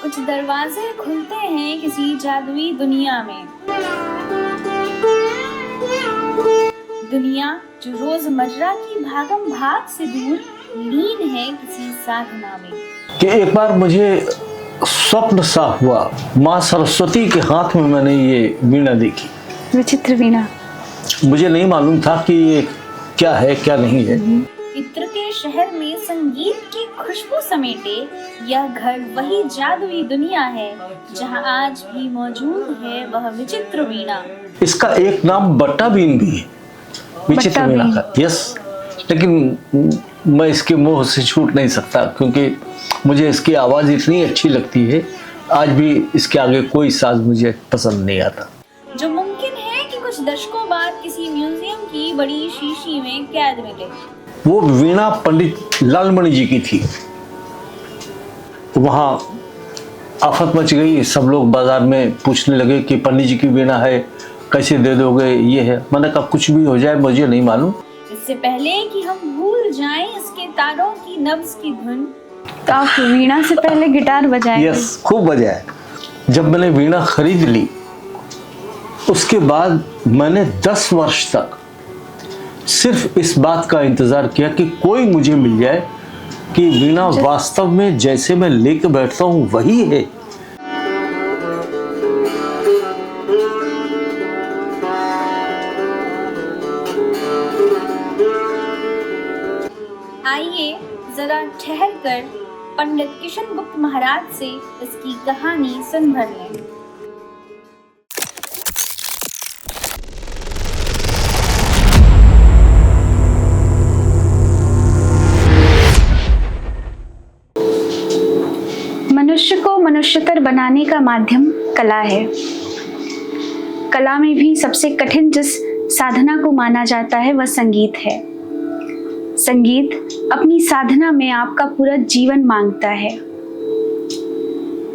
कुछ दरवाजे खुलते हैं किसी जादुई दुनिया में। दुनिया जो रोजमर्रा की भागम भाग से दूर लीन है किसी साधना में। कि एक बार मुझे स्वप्न सा हुआ, माँ सरस्वती के हाथ में मैंने ये वीणा देखी। विचित्र वीणा। मुझे नहीं मालूम था कि ये क्या है क्या नहीं है। इत्र के शहर में संगीत की खुशबू समेटे यह घर वही जादुई दुनिया है जहां आज भी मौजूद है वह विचित्र वीणा। इसका एक नाम बट्टा बीन भी है, विचित्र वीणा का। यस, लेकिन मैं इसके मोह से छूट नहीं सकता क्योंकि मुझे इसकी आवाज इतनी अच्छी लगती है। आज भी इसके आगे कोई साज मुझे पसंद नहीं आता। जो मुमकिन है कि कुछ दशकों बाद किसी म्यूजियम की बड़ी शीशी में कैद मिले। वो वीणा पंडित लालमणि जी की थी। वहाँ आफत मच गई, सब लोग बाजार में पूछने लगे कि पंडित जी की वीणा है, कैसे दे दोगे, ये है। मैंने कहा कुछ भी हो जाए मुझे नहीं मालूम। इससे पहले कि हम भूल जाएं इसके तारों की नब्ज की धुन, तो आप वीणा से पहले गिटार बजाए? यस, खूब बजाए। जब मैंने वीणा खरीद ली उसके बाद मैंने 10 वर्ष तक सिर्फ इस बात का इंतजार किया कि कोई मुझे मिल जाए कि वीणा वास्तव में जैसे मैं लेके बैठता हूँ वही है। आइए जरा ठहर कर पंडित किशन गुप्त महाराज से इसकी कहानी सुन भर लें। मनुष्य को मनुष्यतर बनाने का माध्यम कला है। कला में भी सबसे कठिन जिस साधना को माना जाता है वह संगीत है। संगीत अपनी साधना में आपका पूरा जीवन मांगता है।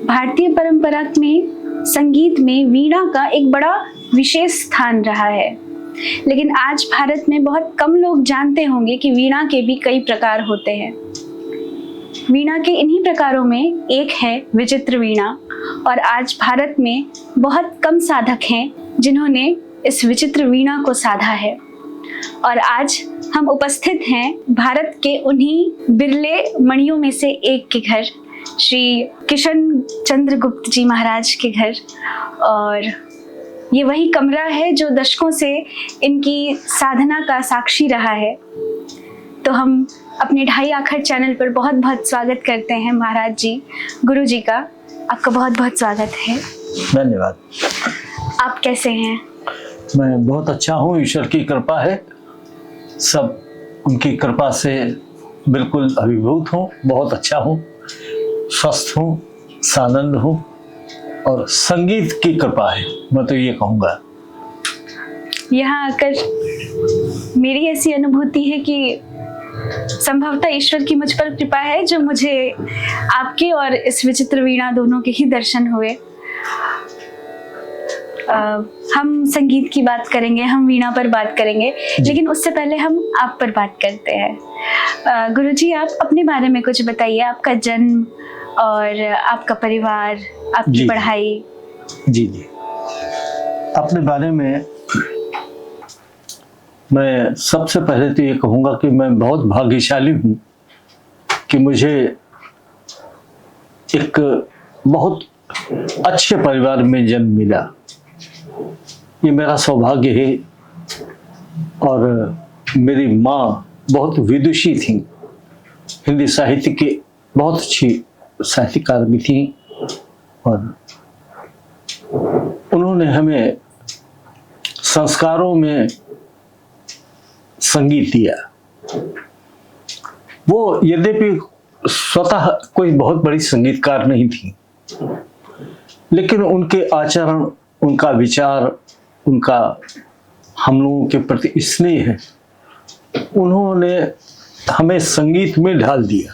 भारतीय परंपरा में संगीत में वीणा का एक बड़ा विशेष स्थान रहा है, लेकिन आज भारत में बहुत कम लोग जानते होंगे कि वीणा के भी कई प्रकार होते हैं। वीणा के इन्हीं प्रकारों में एक है विचित्र वीणा, और आज भारत में बहुत कम साधक हैं जिन्होंने इस विचित्र वीणा को साधा है। और आज हम उपस्थित हैं भारत के उन्हीं बिरले मणियों में से एक के घर, श्री किशन चंद्र गुप्त जी महाराज के घर। और ये वही कमरा है जो दशकों से इनकी साधना का साक्षी रहा है। तो हम अपने ढाई आखर चैनल पर बहुत बहुत स्वागत करते हैं महाराज जी, गुरु जी का। आपका बहुत बहुत स्वागत है। धन्यवाद। आप कैसे हैं? मैं बहुत अच्छा हूँ, ईश्वर की कृपा है। सब उनकी कृपा से बिल्कुल अभिभूत हूँ, बहुत अच्छा हूँ, स्वस्थ हूँ, सानंद हूँ, और संगीत की कृपा है, मैं तो ये कहूँगा। यहाँ आकर मेरी ऐसी अनुभूति है कि संभवतः ईश्वर की मुझ पर कृपा है जो मुझे आपके और इस विचित्र वीणा दोनों के ही दर्शन हुए। हम संगीत की बात करेंगे, हम वीणा पर बात करेंगे, लेकिन उससे पहले हम आप पर बात करते हैं। गुरुजी, आप अपने बारे में कुछ बताइए, आपका जन्म और आपका परिवार, आपकी पढ़ाई। जी जी, अपने बारे में मैं सबसे पहले तो ये कहूँगा कि मैं बहुत भाग्यशाली हूँ कि मुझे एक बहुत अच्छे परिवार में जन्म मिला। ये मेरा सौभाग्य है। और मेरी माँ बहुत विदुषी थी, हिंदी साहित्य की बहुत अच्छी साहित्यकार भी थी, और उन्होंने हमें संस्कारों में संगीत दिया। वो यद्यपि स्वतः कोई बहुत बड़ी संगीतकार नहीं थी, लेकिन उनके आचरण, उनका विचार, उनका हम लोगों के प्रति स्नेह है, उन्होंने हमें संगीत में ढाल दिया।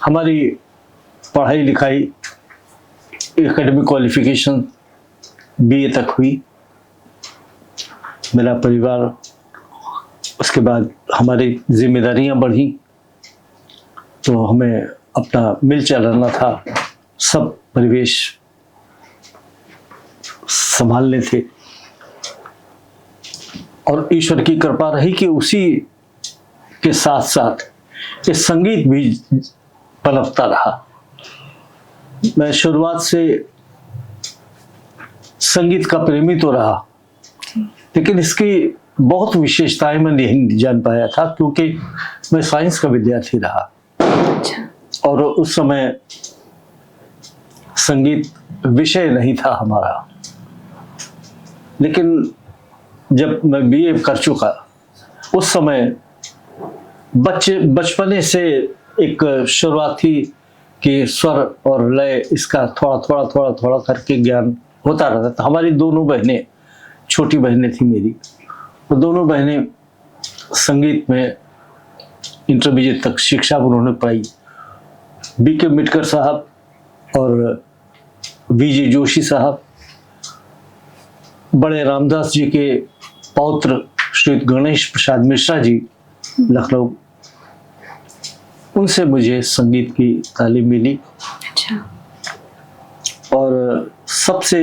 हमारी पढ़ाई लिखाई, एकेडमिक क्वालिफिकेशन BA तक हुई। मेरा परिवार, उसके बाद हमारी जिम्मेदारियां बढ़ी, तो हमें अपना मिल चलाना था। सब परिवेश संभालने थे, और ईश्वर की कृपा रही कि उसी के साथ साथ ये संगीत भी पनपता रहा। मैं शुरुआत से संगीत का प्रेमी तो रहा, लेकिन इसकी बहुत विशेषताएं मैं नहीं जान पाया था, क्योंकि मैं साइंस का विद्यार्थी रहा और उस समय संगीत विषय नहीं था हमारा। लेकिन जब मैं बीए कर चुका, उस समय बचपने से एक शुरुआत थी कि स्वर और लय इसका थोड़ा करके ज्ञान होता रहता था। हमारी दोनों बहनें, छोटी बहनें थी मेरी, वो दोनों बहनें संगीत में इंटरमीडिएट तक शिक्षा उन्होंने पाई। बीके मिटकर साहब और वीजे जोशी साहब, बड़े रामदास जी के पौत्र श्री गणेश प्रसाद मिश्रा जी लखनऊ, उनसे मुझे संगीत की तालीम मिली। अच्छा। और सबसे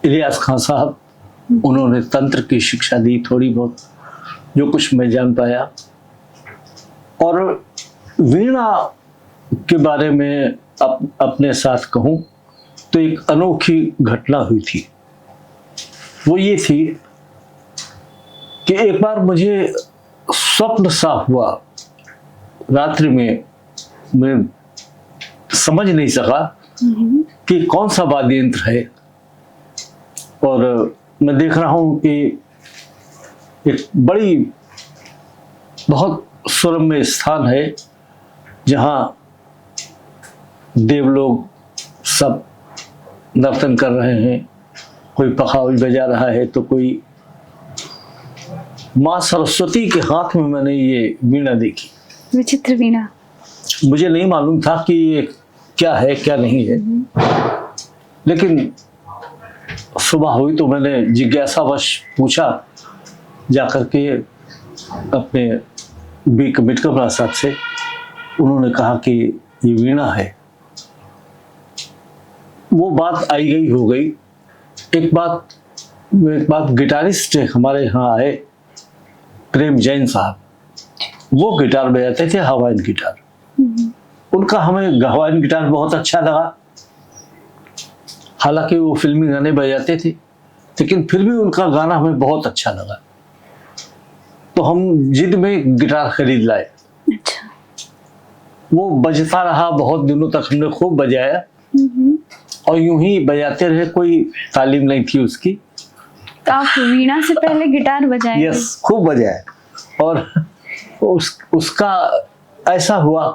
इलियास खान साहब, उन्होंने तंत्र की शिक्षा दी थोड़ी बहुत, जो कुछ मैं जान पाया। और वीणा के बारे में अपने साथ कहूं तो एक अनोखी घटना हुई थी। वो ये थी कि एक बार मुझे स्वप्न सा हुआ रात्रि में, मैं समझ नहीं सका कि कौन सा वाद्य यंत्र है, और मैं देख रहा हूं कि एक बड़ी बहुत सुरम्य स्थान है जहां देवलोग सब नर्तन कर रहे हैं, कोई पखावज बजा रहा है तो कोई। माँ सरस्वती के हाथ में मैंने ये वीणा देखी, विचित्र वीणा। मुझे नहीं मालूम था कि ये क्या है क्या नहीं है, लेकिन सुबह हुई तो मैंने जिज्ञासावश पूछा जाकर के अपने बी मिटकमरा साहब से। उन्होंने कहा कि ये वीणा है। वो बात आई गई हो गई। एक बात गिटारिस्ट हमारे यहाँ आए, प्रेम जैन साहब, वो गिटार बजाते थे, हवाइन गिटार। उनका हमें हवाइन गिटार बहुत अच्छा लगा। हालांकि वो फिल्मी गाने बजाते थे, लेकिन फिर भी उनका गाना हमें बहुत अच्छा लगा, तो हम जिद में गिटार खरीद लाए। अच्छा। वो बजता रहा बहुत दिनों तक, हमने खूब बजाया और यूं ही बजाते रहे, कोई तालीम नहीं थी उसकी। तो आप वीणा से पहले गिटार बजाए? यस, खूब बजाया। और उसका ऐसा हुआ,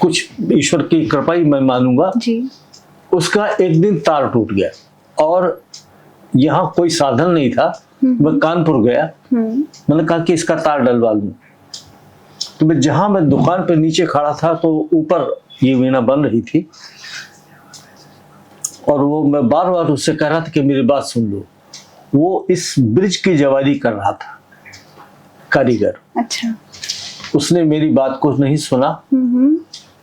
कुछ ईश्वर की कृपा ही मैं मानूंगा जी। उसका एक दिन तार टूट गया, और यहाँ कोई साधन नहीं था। मैं कानपुर गया, मैंने कहा कि इसका तार डलवा लूं। तो मैं दुकान पे नीचे खड़ा था, तो ऊपर ये वीणा बन रही थी, और वो मैं बार बार उससे कह रहा था कि मेरी बात सुन लो। वो इस ब्रिज की जवारी कर रहा था, कारीगर। अच्छा। उसने मेरी बात को नहीं सुना,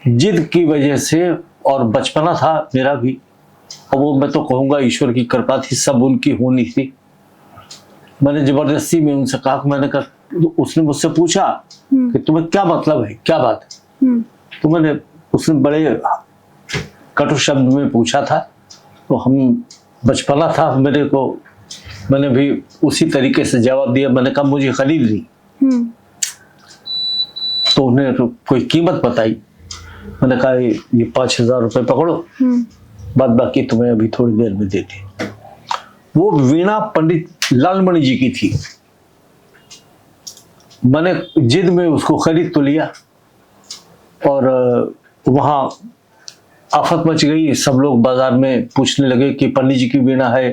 जिद की वजह से, और बचपना था मेरा भी, और वो मैं तो कहूँगा ईश्वर की कृपा थी, सब उनकी होनी थी। मैंने जबरदस्ती में उनसे कहा, मैंने कहा, उसने मुझसे पूछा कि तुम्हें क्या मतलब है, क्या बात है। तो उसने बड़े कटु शब्द में पूछा था, तो हम बचपना था मैंने भी उसी तरीके से जवाब दिया। मैंने कहा मुझे खरीद ली। तो उन्हें कोई कीमत बताई। मैंने कहा ये 5,000 रुपये पकड़ो, बाद बाकी तुम्हें अभी थोड़ी देर में देते। वो वीणा पंडित लालमणि जी की थी। मैंने जिद में उसको खरीद तो लिया, और वहां आफत मच गई। सब लोग बाजार में पूछने लगे कि पंडित जी की वीणा है,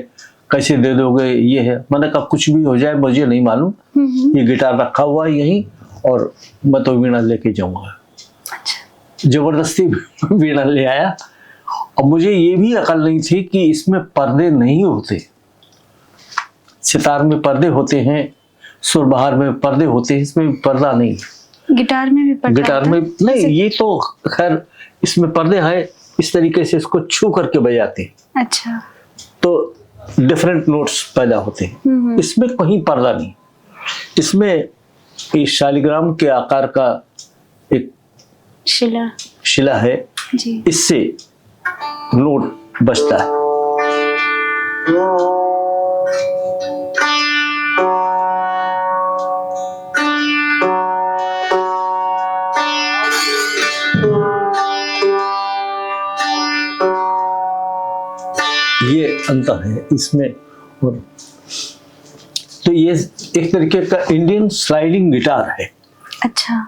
कैसे दे दोगे, ये है। मैंने कहा कुछ भी हो जाए मुझे नहीं मालूम, ये गिटार रखा हुआ है यहीं, और मैं तो वीणा लेके जाऊंगा। जबरदस्ती वीणा ले आया, और मुझे ये भी अकल नहीं थी कि इसमें पर्दे नहीं होते। सितार में पर्दे होते हैं, सुरबहार में पर्दे होते हैं, इसमें पर्दा नहीं। गिटार में भी पर्दा? गिटार में नहीं, ये तो खैर इसमें पर्दे है, इस तरीके से इसको छू करके बजाते हैं अच्छा। तो डिफरेंट नोट्स पैदा होते हैं। इसमें कहीं पर्दा नहीं, इसमें इस शालिग्राम के आकार का एक शिला है जी। इससे नोट बजता है। ये अंतर है इसमें। और तो ये एक तरीके का इंडियन स्लाइडिंग गिटार है। अच्छा।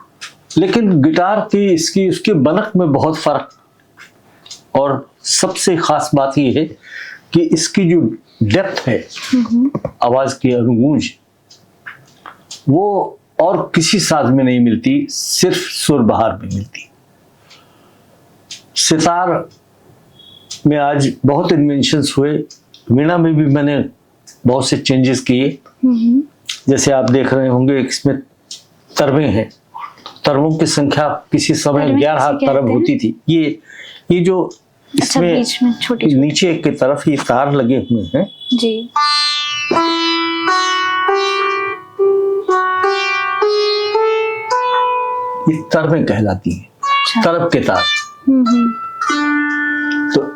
लेकिन गिटार की इसकी उसके बनक में बहुत फर्क, और सबसे खास बात ये है कि इसकी जो डेप्थ है आवाज की अनुगूंज, वो और किसी साज में नहीं मिलती, सिर्फ सुर बहार में मिलती। सितार में आज बहुत इन्वेंशंस हुए, वीणा में भी मैंने बहुत से चेंजेस किए। जैसे आप देख रहे होंगे इसमें तरबें हैं, तरबों की संख्या किसी समय 11 तरब होती थी। ये जो इसमें बीच में छोटी नीचे की तरफ ये तार लगे हुए हैं जी। ये तरबें कहलाती हैं। अच्छा। तरब के तार। तो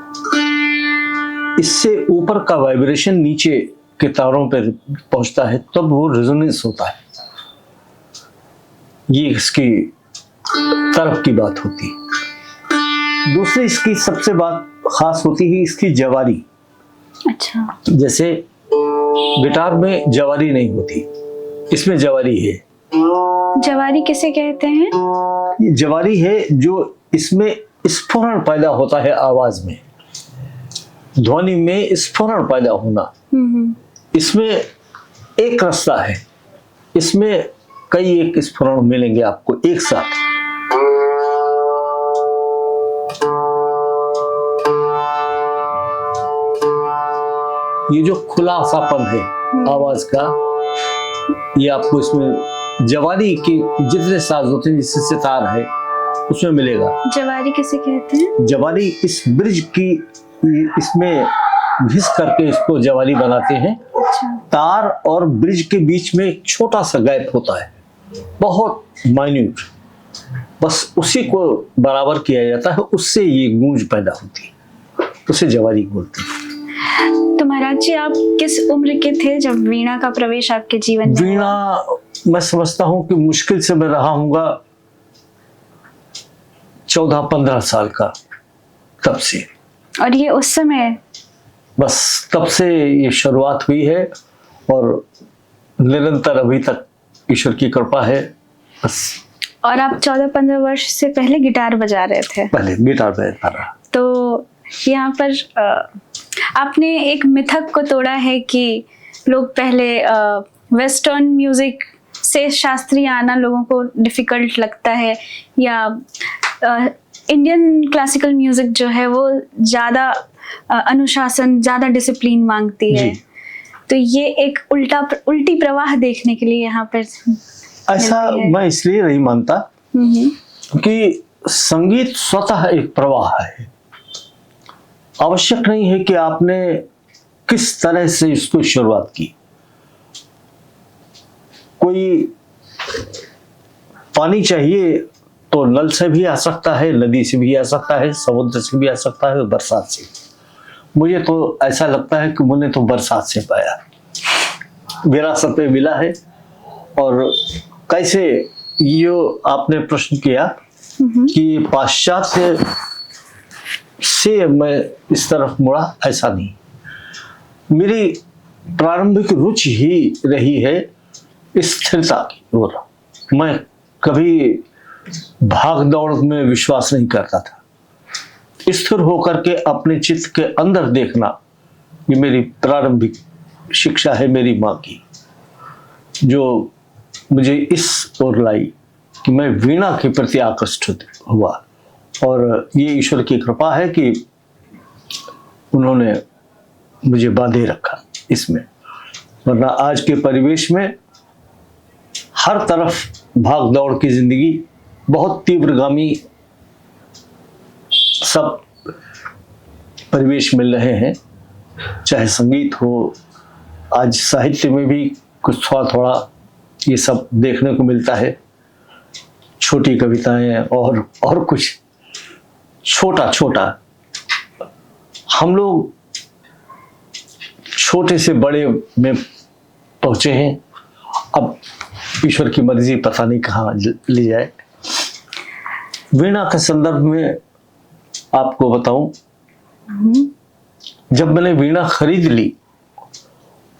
इससे ऊपर का वाइब्रेशन नीचे के तारों पर पहुंचता है, तब वो रेजोनेंस होता है। ये इसकी तरफ की बात होती है। दूसरी इसकी सबसे बात खास होती है इसकी जवारी। अच्छा। जैसे गिटार में जवारी नहीं होती, इसमें जवारी है। जवारी किसे कहते हैं? ये जवारी है जो इसमें स्फुरण पैदा होता है आवाज में, ध्वनि में स्फुरण पैदा होना। इसमें एक रास्ता है, इसमें कई एक स्फुरण मिलेंगे आपको एक साथ। ये जो खुला सापन है आवाज का, ये आपको इसमें जवारी के जितने साज होते हैं, जिससे सितार है उसमें मिलेगा। जवारी किसे कहते हैं? जवारी इस ब्रिज की इसमें घिस करके इसको जवारी बनाते हैं। अच्छा। तार और ब्रिज के बीच में एक छोटा सा गैप होता है, बहुत माइन्यूट, बस उसी को बराबर किया जाता है, उससे ये गूंज पैदा होती है, उसे जवारी बोलते हैं। तो महाराज जी, आप किस उम्र के थे जब वीणा का प्रवेश आपके जीवन में? वीणा मैं समझता हूँ कि मुश्किल से मैं रहा हूँगा 14-15 साल का, तब से। और ये उस समय? बस तब से ये शुरुआत हुई है और निरंतर अभी तक ईश्वर की कृपा है, बस। और आप 14-15 वर्ष से पहले गिटार बजा रहे थे? पहले गिटार बजा रहा। तो यहाँ पर आपने एक मिथक को तोड़ा है कि लोग पहले वेस्टर्न म्यूजिक से शास्त्रीय आना लोगों को डिफिकल्ट लगता है, या इंडियन क्लासिकल म्यूजिक जो है वो ज़्यादा अनुशासन, ज़्यादा डिसिप्लिन मांगती है। तो ये एक उल्टी प्रवाह देखने के लिए यहाँ पर ऐसा मैं इसलिए नहीं मानता कि संगीत स्वतः एक प्रवाह है। आवश्यक नहीं है कि आपने किस तरह से इसको शुरुआत की। कोई पानी चाहिए तो नल से भी आ सकता है, नदी से भी आ सकता है, समुद्र से भी आ सकता है, बरसात से। मुझे तो ऐसा लगता है कि मैंने तो बरसात से पाया, विरासत में मिला है। और कैसे ये आपने प्रश्न किया कि पाश्चात्य से मैं इस तरफ मुड़ा, ऐसा नहीं। मेरी प्रारंभिक रुचि ही रही है स्थिरता की ओर। मैं कभी भाग दौड़ में विश्वास नहीं करता था। स्थिर होकर के अपने चित्त के अंदर देखना, ये मेरी प्रारंभिक शिक्षा है मेरी माँ की, जो मुझे इस ओर लाई कि मैं वीणा के प्रति आकर्षित हुआ। और ये ईश्वर की कृपा है कि उन्होंने मुझे बांधे रखा इसमें, वरना आज के परिवेश में हर तरफ भाग दौड़ की जिंदगी, बहुत तीव्रगामी, सब परिवेश मिल रहे हैं, चाहे संगीत हो, आज साहित्य में भी कुछ थोड़ा थोड़ा ये सब देखने को मिलता है, छोटी कविताएं और कुछ छोटा छोटा। हम लोग छोटे से बड़े में पहुंचे हैं, अब ईश्वर की मर्जी पता नहीं कहाँ ले जाए। वीणा के संदर्भ में आपको बताऊं, जब मैंने वीणा खरीद ली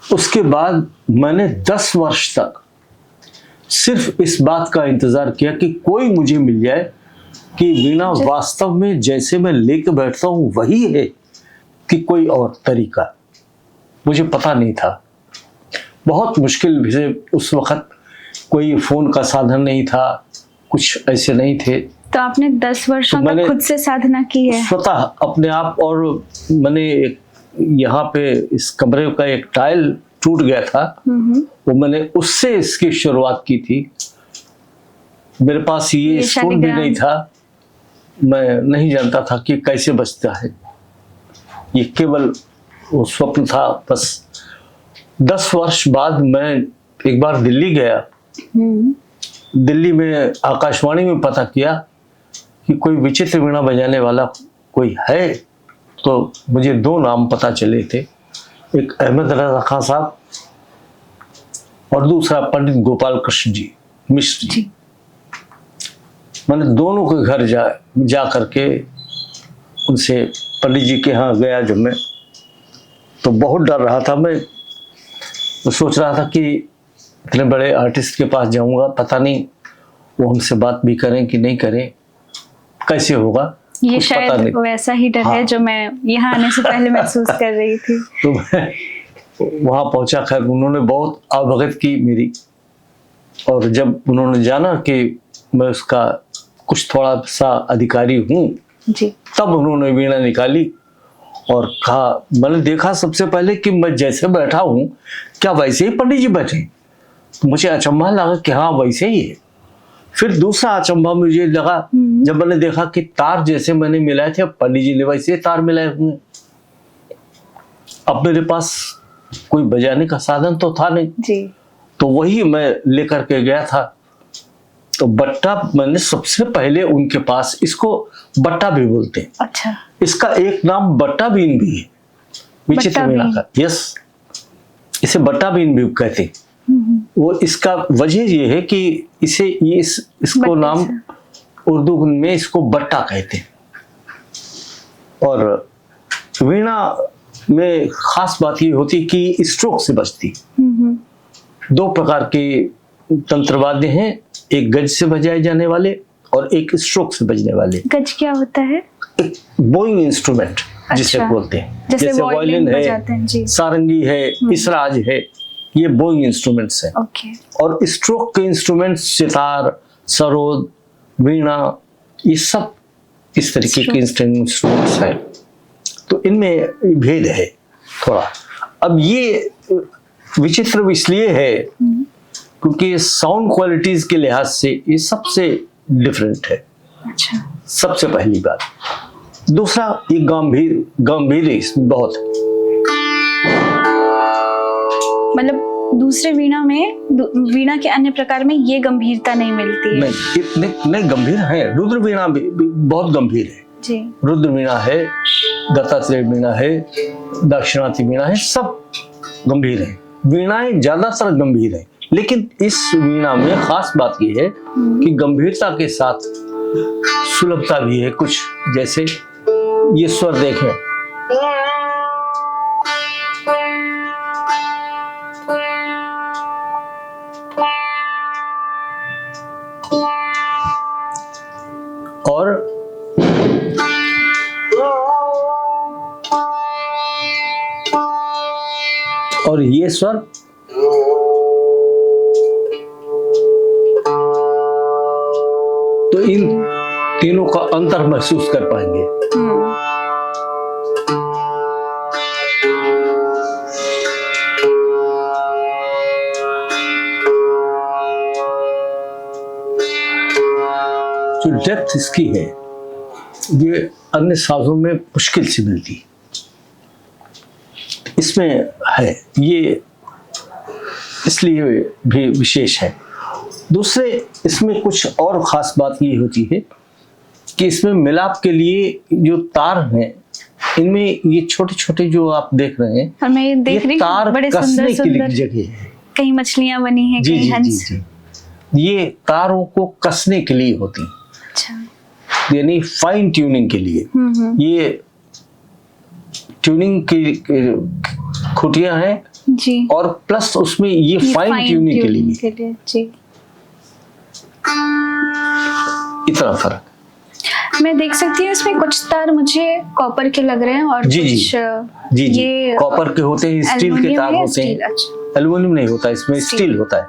उसके बाद मैंने 10 वर्ष तक सिर्फ इस बात का इंतजार किया कि कोई मुझे मिल जाए कि वीणा वास्तव में जैसे मैं लेके बैठता हूं वही है कि कोई और तरीका। मुझे पता नहीं था, बहुत मुश्किल से, उस वक्त कोई फोन का साधन नहीं था, कुछ ऐसे नहीं थे। तो आपने 10 वर्षों तक खुद से साधना की है? स्वतः अपने आप। और मैंने यहाँ पे इस कमरे का एक टाइल टूट गया था, वो मैंने उससे इसकी शुरुआत की थी। मेरे पास ये स्टूल भी नहीं था, मैं नहीं जानता था कि कैसे बजता है, ये केवल वो स्वप्न था बस। 10 वर्ष बाद मैं एक बार दिल्ली गया, दिल्ली में आकाशवाणी में पता किया कि कोई विचित्र वीणा बजाने वाला कोई है, तो मुझे 2 नाम पता चले थे, एक अहमद रजा खान साहब और दूसरा पंडित गोपाल कृष्ण जी मिश्र जी। मैंने दोनों के घर जा करके उनसे, पंडित जी के यहाँ गया जब मैं, तो बहुत डर रहा था। मैं सोच रहा था कि इतने बड़े आर्टिस्ट के पास जाऊंगा, पता नहीं वो हमसे बात भी करें कि नहीं करें, कैसे होगा। ये शायद वैसा ही डर है जो मैं यहाँ आने से पहले महसूस कर रही थी। तो मैं वहाँ पहुंचा, खैर उन्होंने बहुत आवभगत की मेरी, और जब उन्होंने जाना कि मैं उसका कुछ थोड़ा सा अधिकारी हूँ, तब उन्होंने वीणा निकाली और कहा, मैंने देखा सबसे पहले कि मैं जैसे बैठा हूँ क्या वैसे ही पंडित जी बैठे। तो मुझे अचंभा लगा कि हाँ वैसे ही है। फिर दूसरा अचंभा मुझे लगा जब मैंने देखा कि तार जैसे मैंने मिलाए थे, पंडित जी ने वैसे तार मिलाए हुए। अब मेरे पास कोई बजाने का साधन तो था नहीं जी। तो वही मैं लेकर के गया था। तो बट्टा मैंने सबसे पहले उनके पास, इसको बट्टा भी बोलते हैं। अच्छा। इसका एक नाम बट्टा बीन भी है, विचित्र वीणा का। यस, इसे बट्टा बीन भी कहते हैं। वो इसका वजह ये है कि इसे इसको नाम उर्दू में इसको बट्टा कहते हैं। और वीणा में खास बात ये होती कि स्ट्रोक से बजती। 2 प्रकार के तंत्रवाद्य हैं, एक गज से बजाए जाने वाले और एक स्ट्रोक से बजने वाले। गज क्या होता है? एक बोइंग इंस्ट्रूमेंट जिसे बोलते हैं, जैसे वायलिन है, सारंगी है, इसराज है, ये बोइंग इंस्ट्रूमेंट्स हैं। और स्ट्रोक के इंस्ट्रूमेंट्स सितार, सरोद, वीणा, ये सब इस तरीके के इंस्ट्रूमेंट्स हैं। तो इनमें भेद है थोड़ा। अब ये विचित्र इसलिए है क्योंकि साउंड क्वालिटीज के लिहाज से ये सबसे डिफरेंट है। अच्छा। सबसे पहली बात। दूसरा, ये गंभीर इसमें बहुत है। मतलब दूसरे वीणा के अन्य प्रकार में ये गंभीरता नहीं मिलती है। नहीं गंभीर है, रुद्र वीणा भी बहुत गंभीर है जी। रुद्र वीणा है, दत्तात्रेय वीणा है, दक्षिणाती वीणा है, सब गंभीर है। वीणाएं ज्यादातर गंभीर है, लेकिन इस वीणा में खास बात यह है कि गंभीरता के साथ सुलभता भी है कुछ। जैसे ये स्वर देखें, और ये स्वर तो इन तीनों का अंतर महसूस कर पाएंगे। जो डेप्थ इसकी है, ये अन्य साधनों में मुश्किल से मिलती है। इसमें है ये, इसलिए भी विशेष है। दूसरे इसमें कुछ और खास बात ये होती है कि इसमें मिलाप के लिए जो तार हैं, इनमें ये छोटे छोटे जो आप देख रहे हैं, और मैं देख रही तार हूँ बड़े कसने सुंदर के लिए सुंदर जगह है। कहीं मछलियां बनी हैं, जी कहीं जी जी हंस। जी, ये तारों को कसने के लिए होती हैं, अच्छा। यानी फाइन ट्यूनिंग के लिए। ये ट्यूनिंग की खुटियां हैं जी। और प्लस उसमें ये फाइन ट्यूनिंग के लिए जी। इतना फर्क। मैं देख सकती हूँ इसमें कुछ तार मुझे कॉपर के लग रहे हैं और जी, कुछ जी जी, ये कॉपर के होते हैं, स्टील के एल्युमिनियम तार या होते हैं। स्टील? अच्छा। एल्युमिनियम नहीं होता इसमें, स्टील होता है,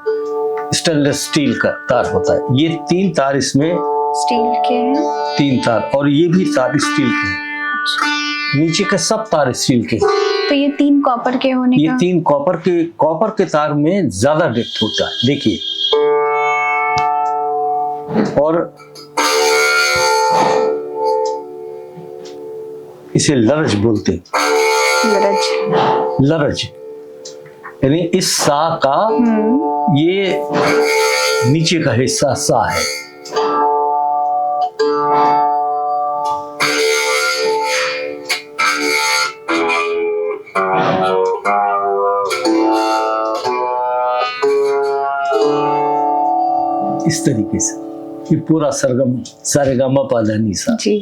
स्टेनलेस स्टील का तार होता है। ये 3 तार इसमें स्टील के हैं। 3 तार, और ये भी तार स्टील के हैं। अच्छा। नीचे के सब तार स्टील के हैं। तो ये 3 कॉपर के होने ये का। 3 कॉपर के तार में ज्यादा डेप्थ होता है, देखिए। और इसे लरज बोलते हैं। लरज यानी इस सा का ये नीचे का हिस्सा सा है। इस तरीके से ये पूरा सरगम सारेगामा पाधानी सा। जी।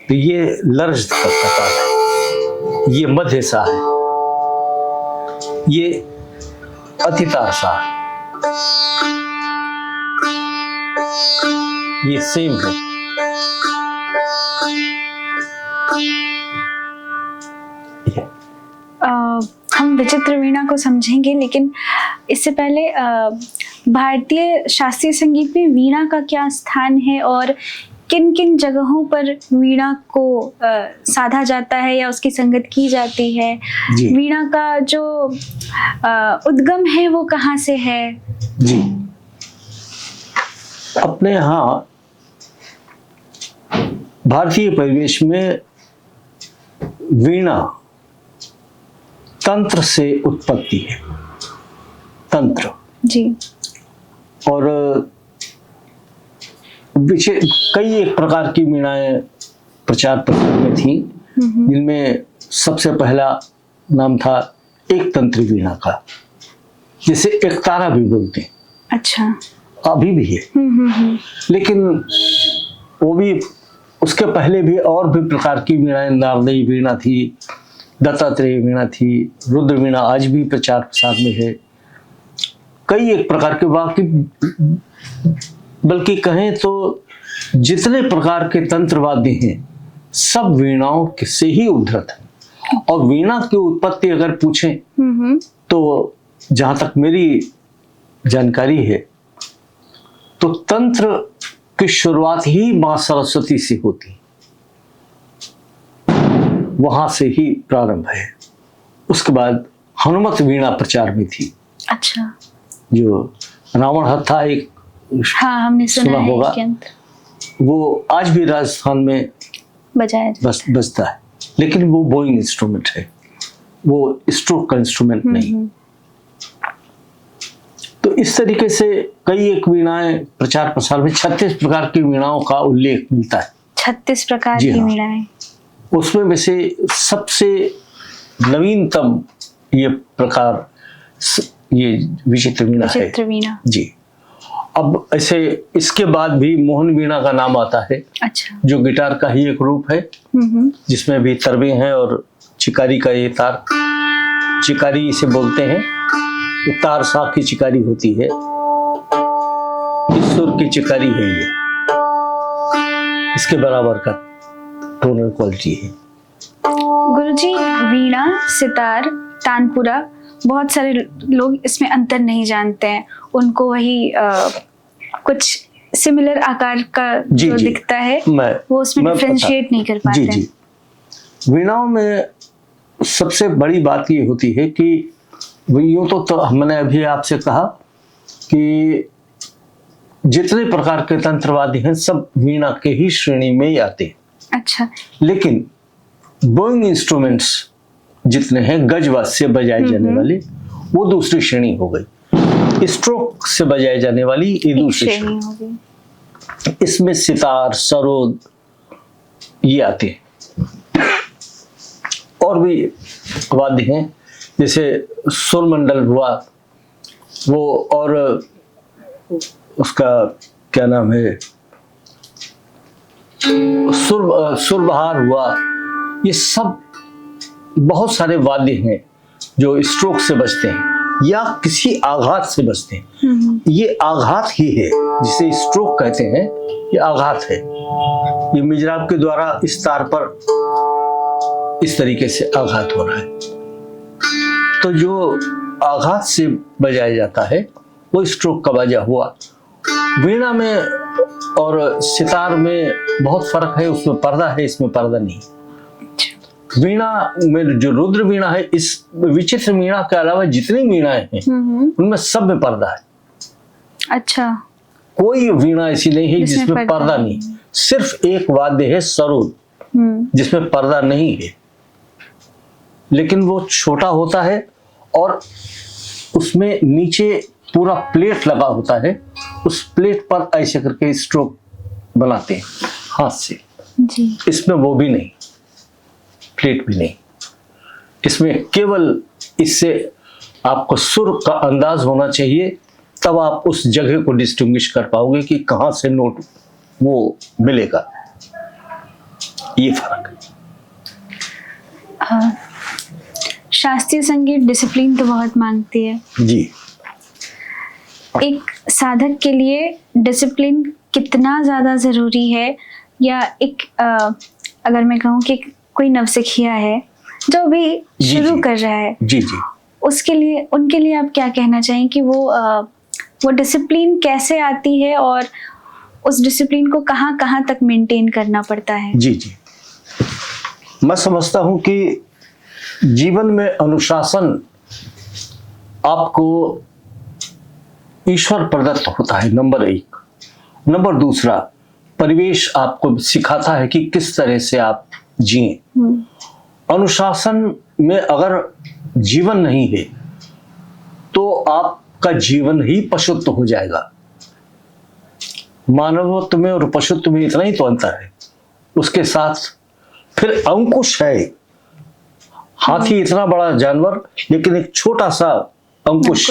तो ये लर्ज का तार है, ये मध्य सा है, ये अतितार सा है, ये सेम है। हम विचित्र वीणा को समझेंगे, लेकिन इससे पहले भारतीय शास्त्रीय संगीत में वीणा का क्या स्थान है और किन किन जगहों पर वीणा को साधा जाता है या उसकी संगत की जाती है? वीणा का जो उद्गम है वो कहाँ से है? जी, अपने यहाँ भारतीय परिवेश में वीणा तंत्र से उत्पत्ति है। तंत्र जी। और कई एक प्रकार की वीणाएं प्रचार प्रसार में थी, जिनमें सबसे पहला नाम था एक तंत्री वीणा का, जिसे एक तारा भी बोलते हैं। अच्छा। अभी भी है। लेकिन वो भी, उसके पहले भी और भी प्रकार की वीणाएं, नारदयी वीणा थी, दत्तात्रेय वीणा थी, रुद्र वीणा आज भी प्रचार प्रसार में है। कई एक प्रकार के, बाकी बल्कि कहें तो जितने प्रकार के तंत्र वाद्य हैं सब वीणाओं से ही उद्धृत है। और वीणा की उत्पत्ति अगर पूछें तो जहां तक मेरी जानकारी है तो तंत्र की शुरुआत ही मां सरस्वती से होती, वहां से ही प्रारंभ है। उसके बाद हनुमत वीणा प्रचार में थी। अच्छा। जो रावण हत्था एक, हाँ, हमने सुना है होगा, वो आज भी राजस्थान में बजता है, लेकिन वो बोइंग इंस्ट्रूमेंट है, वो स्ट्रोक का इंस्ट्रूमेंट नहीं। तो इस तरीके से कई एक वीणाएं प्रचार प्रसार में 36 प्रकार की वीणाओं का उल्लेख मिलता है। 36 प्रकार की वीणाएं। उसमें में से सबसे नवीनतम ये प्रकार ये विचित्र वीणा है। विचित्र वीणा। जी। अब ऐसे इसके बाद भी मोहन वीणा का नाम आता है। अच्छा। जो गिटार का ही एक रूप है, जिसमें भी तरबे हैं और चिकारी का ये तार, चिकारी इसे बोलते हैं। ये तार साख की चिकारी होती है, इस सुर की चिकारी है ये, इसके बराबर का टोनल क्वालिटी है। गुरुजी, वीणा, सितार, तानपुरा, बहुत सारे लोग इसमें अंतर नहीं जानते हैं। उनको वही कुछ सिमिलर आकार का जो दिखता है वो उसमें डिफरेंशिएट नहीं कर पाते। जी जी। वीणाओं में सबसे बड़ी बात ये होती है कि यूं तो हमने अभी आपसे कहा कि जितने प्रकार के तंत्रवादी हैं सब वीणा के ही श्रेणी में ही आते हैं। अच्छा। लेकिन बोइंग इंस्ट्रूमेंट्स जितने हैं गजवाज से बजाए जाने वाले, वो दूसरी श्रेणी हो गई। स्ट्रोक से बजाए जाने वाली ये एक दूसरी श्रेणी श्रेणी। हो गई। इसमें सितार, सरोद ये आते हैं। और भी वाद्य हैं, जैसे सुरमंडल हुआ वो, और उसका क्या नाम है, सुरबहार हुआ। ये सब बहुत सारे वाद्य हैं जो स्ट्रोक से बचते हैं या किसी आघात से बचते हैं। ये आघात ही है जिसे स्ट्रोक कहते हैं, ये आघात है। ये मिजराब के द्वारा इस तार पर इस तरीके से आघात हो रहा है। तो जो आघात से बजाया जाता है वो स्ट्रोक का बाजा हुआ। वीणा में और सितार में बहुत फर्क है, उसमें पर्दा है, इसमें पर्दा नहीं। वीणा में जो रुद्र वीणा है, इस विचित्र वीणा के अलावा जितनी वीणाएं हैं उनमें सब में पर्दा है। अच्छा। कोई वीणा ऐसी नहीं है जिसमें पर्दा नहीं। सिर्फ एक वाद्य है सरोद, जिसमें पर्दा नहीं है, लेकिन वो छोटा होता है और उसमें नीचे पूरा प्लेट लगा होता है। उस प्लेट पर ऐसे करके स्ट्रोक बनाते हैं हाथ से जी। इसमें वो भी नहीं, प्लेट भी नहीं। इसमें केवल इससे आपको सुर का अंदाज होना चाहिए, तब आप उस जगह को डिस्टिंग्विश कर पाओगे कि कहाँ से नोट वो मिलेगा। ये फर्क है। शास्त्रीय संगीत डिसिप्लिन तो बहुत मांगती है जी। एक साधक के लिए डिसिप्लिन कितना ज़्यादा ज़रूरी है, या एक अगर मैं कहूँ कि कोई नवसिखिया है जो भी शुरू कर रहा है, जी जी, उसके लिए, उनके लिए आप क्या कहना चाहें कि वो डिसिप्लिन कैसे आती है और उस डिसिप्लिन को कहाँ कहाँ तक मेंटेन करना पड़ता है? जी जी, मैं समझता हूँ कि जीवन में अनुशासन आपको ईश्वर प्रदत्त होता है, नंबर एक। नंबर दूसरा, परिवेश आपको सिखाता है कि किस तरह से आप जिएं। अनुशासन में अगर जीवन नहीं है तो आपका जीवन ही पशुत्व हो जाएगा। मानवत्व में और पशुत्व में इतना ही तो अंतर है। उसके साथ फिर अंकुश है। हाथी इतना बड़ा जानवर, लेकिन एक छोटा सा अंकुश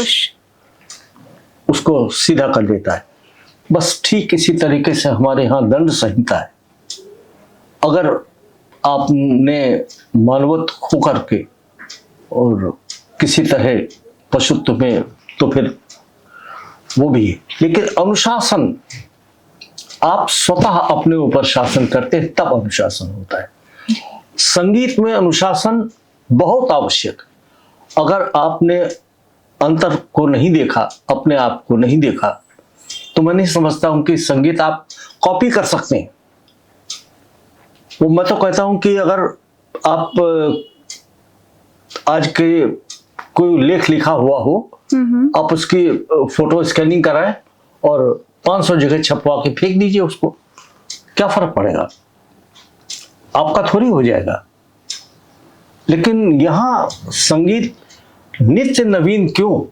उसको सीधा कर देता है। बस ठीक इसी तरीके से हमारे यहाँ दंड संहिता है। अगर आपने मानवत्व खो करके और किसी तरह पशुत्व में, तो फिर वो भी है। लेकिन अनुशासन, आप स्वतः अपने ऊपर शासन करते हैं तब अनुशासन होता है। संगीत में अनुशासन बहुत आवश्यक। अगर आपने अंतर को नहीं देखा, अपने आप को नहीं देखा, तो मैं नहीं समझता हूं कि संगीत आप कॉपी कर सकते हैं। वो मैं तो कहता हूं कि अगर आप आज के कोई लेख लिखा हुआ हो, आप उसकी फोटो स्कैनिंग कराएं और 500 जगह छपवा के फेंक दीजिए उसको, क्या फर्क पड़ेगा? आपका थोड़ी हो जाएगा। लेकिन यहाँ संगीत नित्य नवीन क्यों?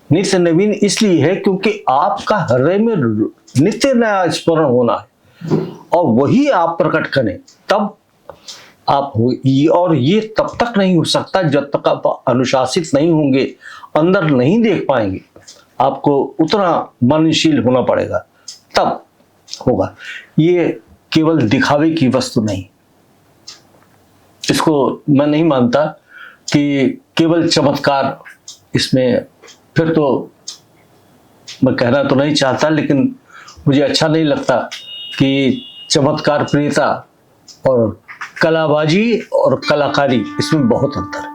नित्य नवीन इसलिए है क्योंकि आपका हृदय में नित्य नया स्मरण होना है और वही आप प्रकट करें, तब आप हो। और ये तब तक नहीं हो सकता जब तक आप अनुशासित नहीं होंगे, अंदर नहीं देख पाएंगे। आपको उतना मननशील होना पड़ेगा, तब होगा। ये केवल दिखावे की वस्तु नहीं। इसको मैं नहीं मानता कि केवल चमत्कार इसमें, फिर तो मैं कहना तो नहीं चाहता, लेकिन मुझे अच्छा नहीं लगता कि चमत्कार प्रियता और कलाबाजी और कलाकारी, इसमें बहुत अंतर है।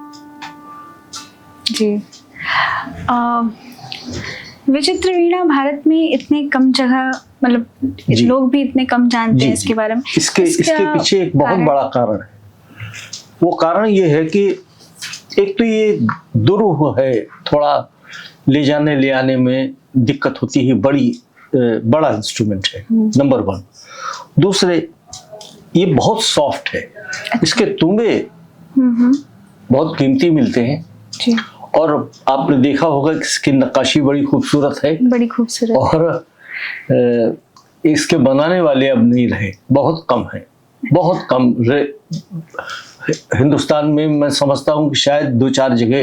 जी। विचित्र वीणा भारत में इतने कम जगह, मतलब लोग भी इतने कम जानते हैं इसके बारे में। इसके पीछे एक बहुत बड़ा कारण है। वो कारण ये है कि एक तो ये दुरूह है, थोड़ा ले जाने ले आने में दिक्कत होती है, बड़ा इंस्ट्रूमेंट है, नंबर 1। दूसरे, ये बहुत सॉफ्ट है, इसके तुम्बे बहुत कीमती मिलते हैं। जी, और आपने देखा होगा कि इसकी नक्काशी बड़ी खूबसूरत है, बड़ी खूबसूरत। और इसके बनाने वाले अब नहीं रहे, बहुत कम है, बहुत कम हिंदुस्तान में मैं समझता हूँ कि शायद 2-4 जगह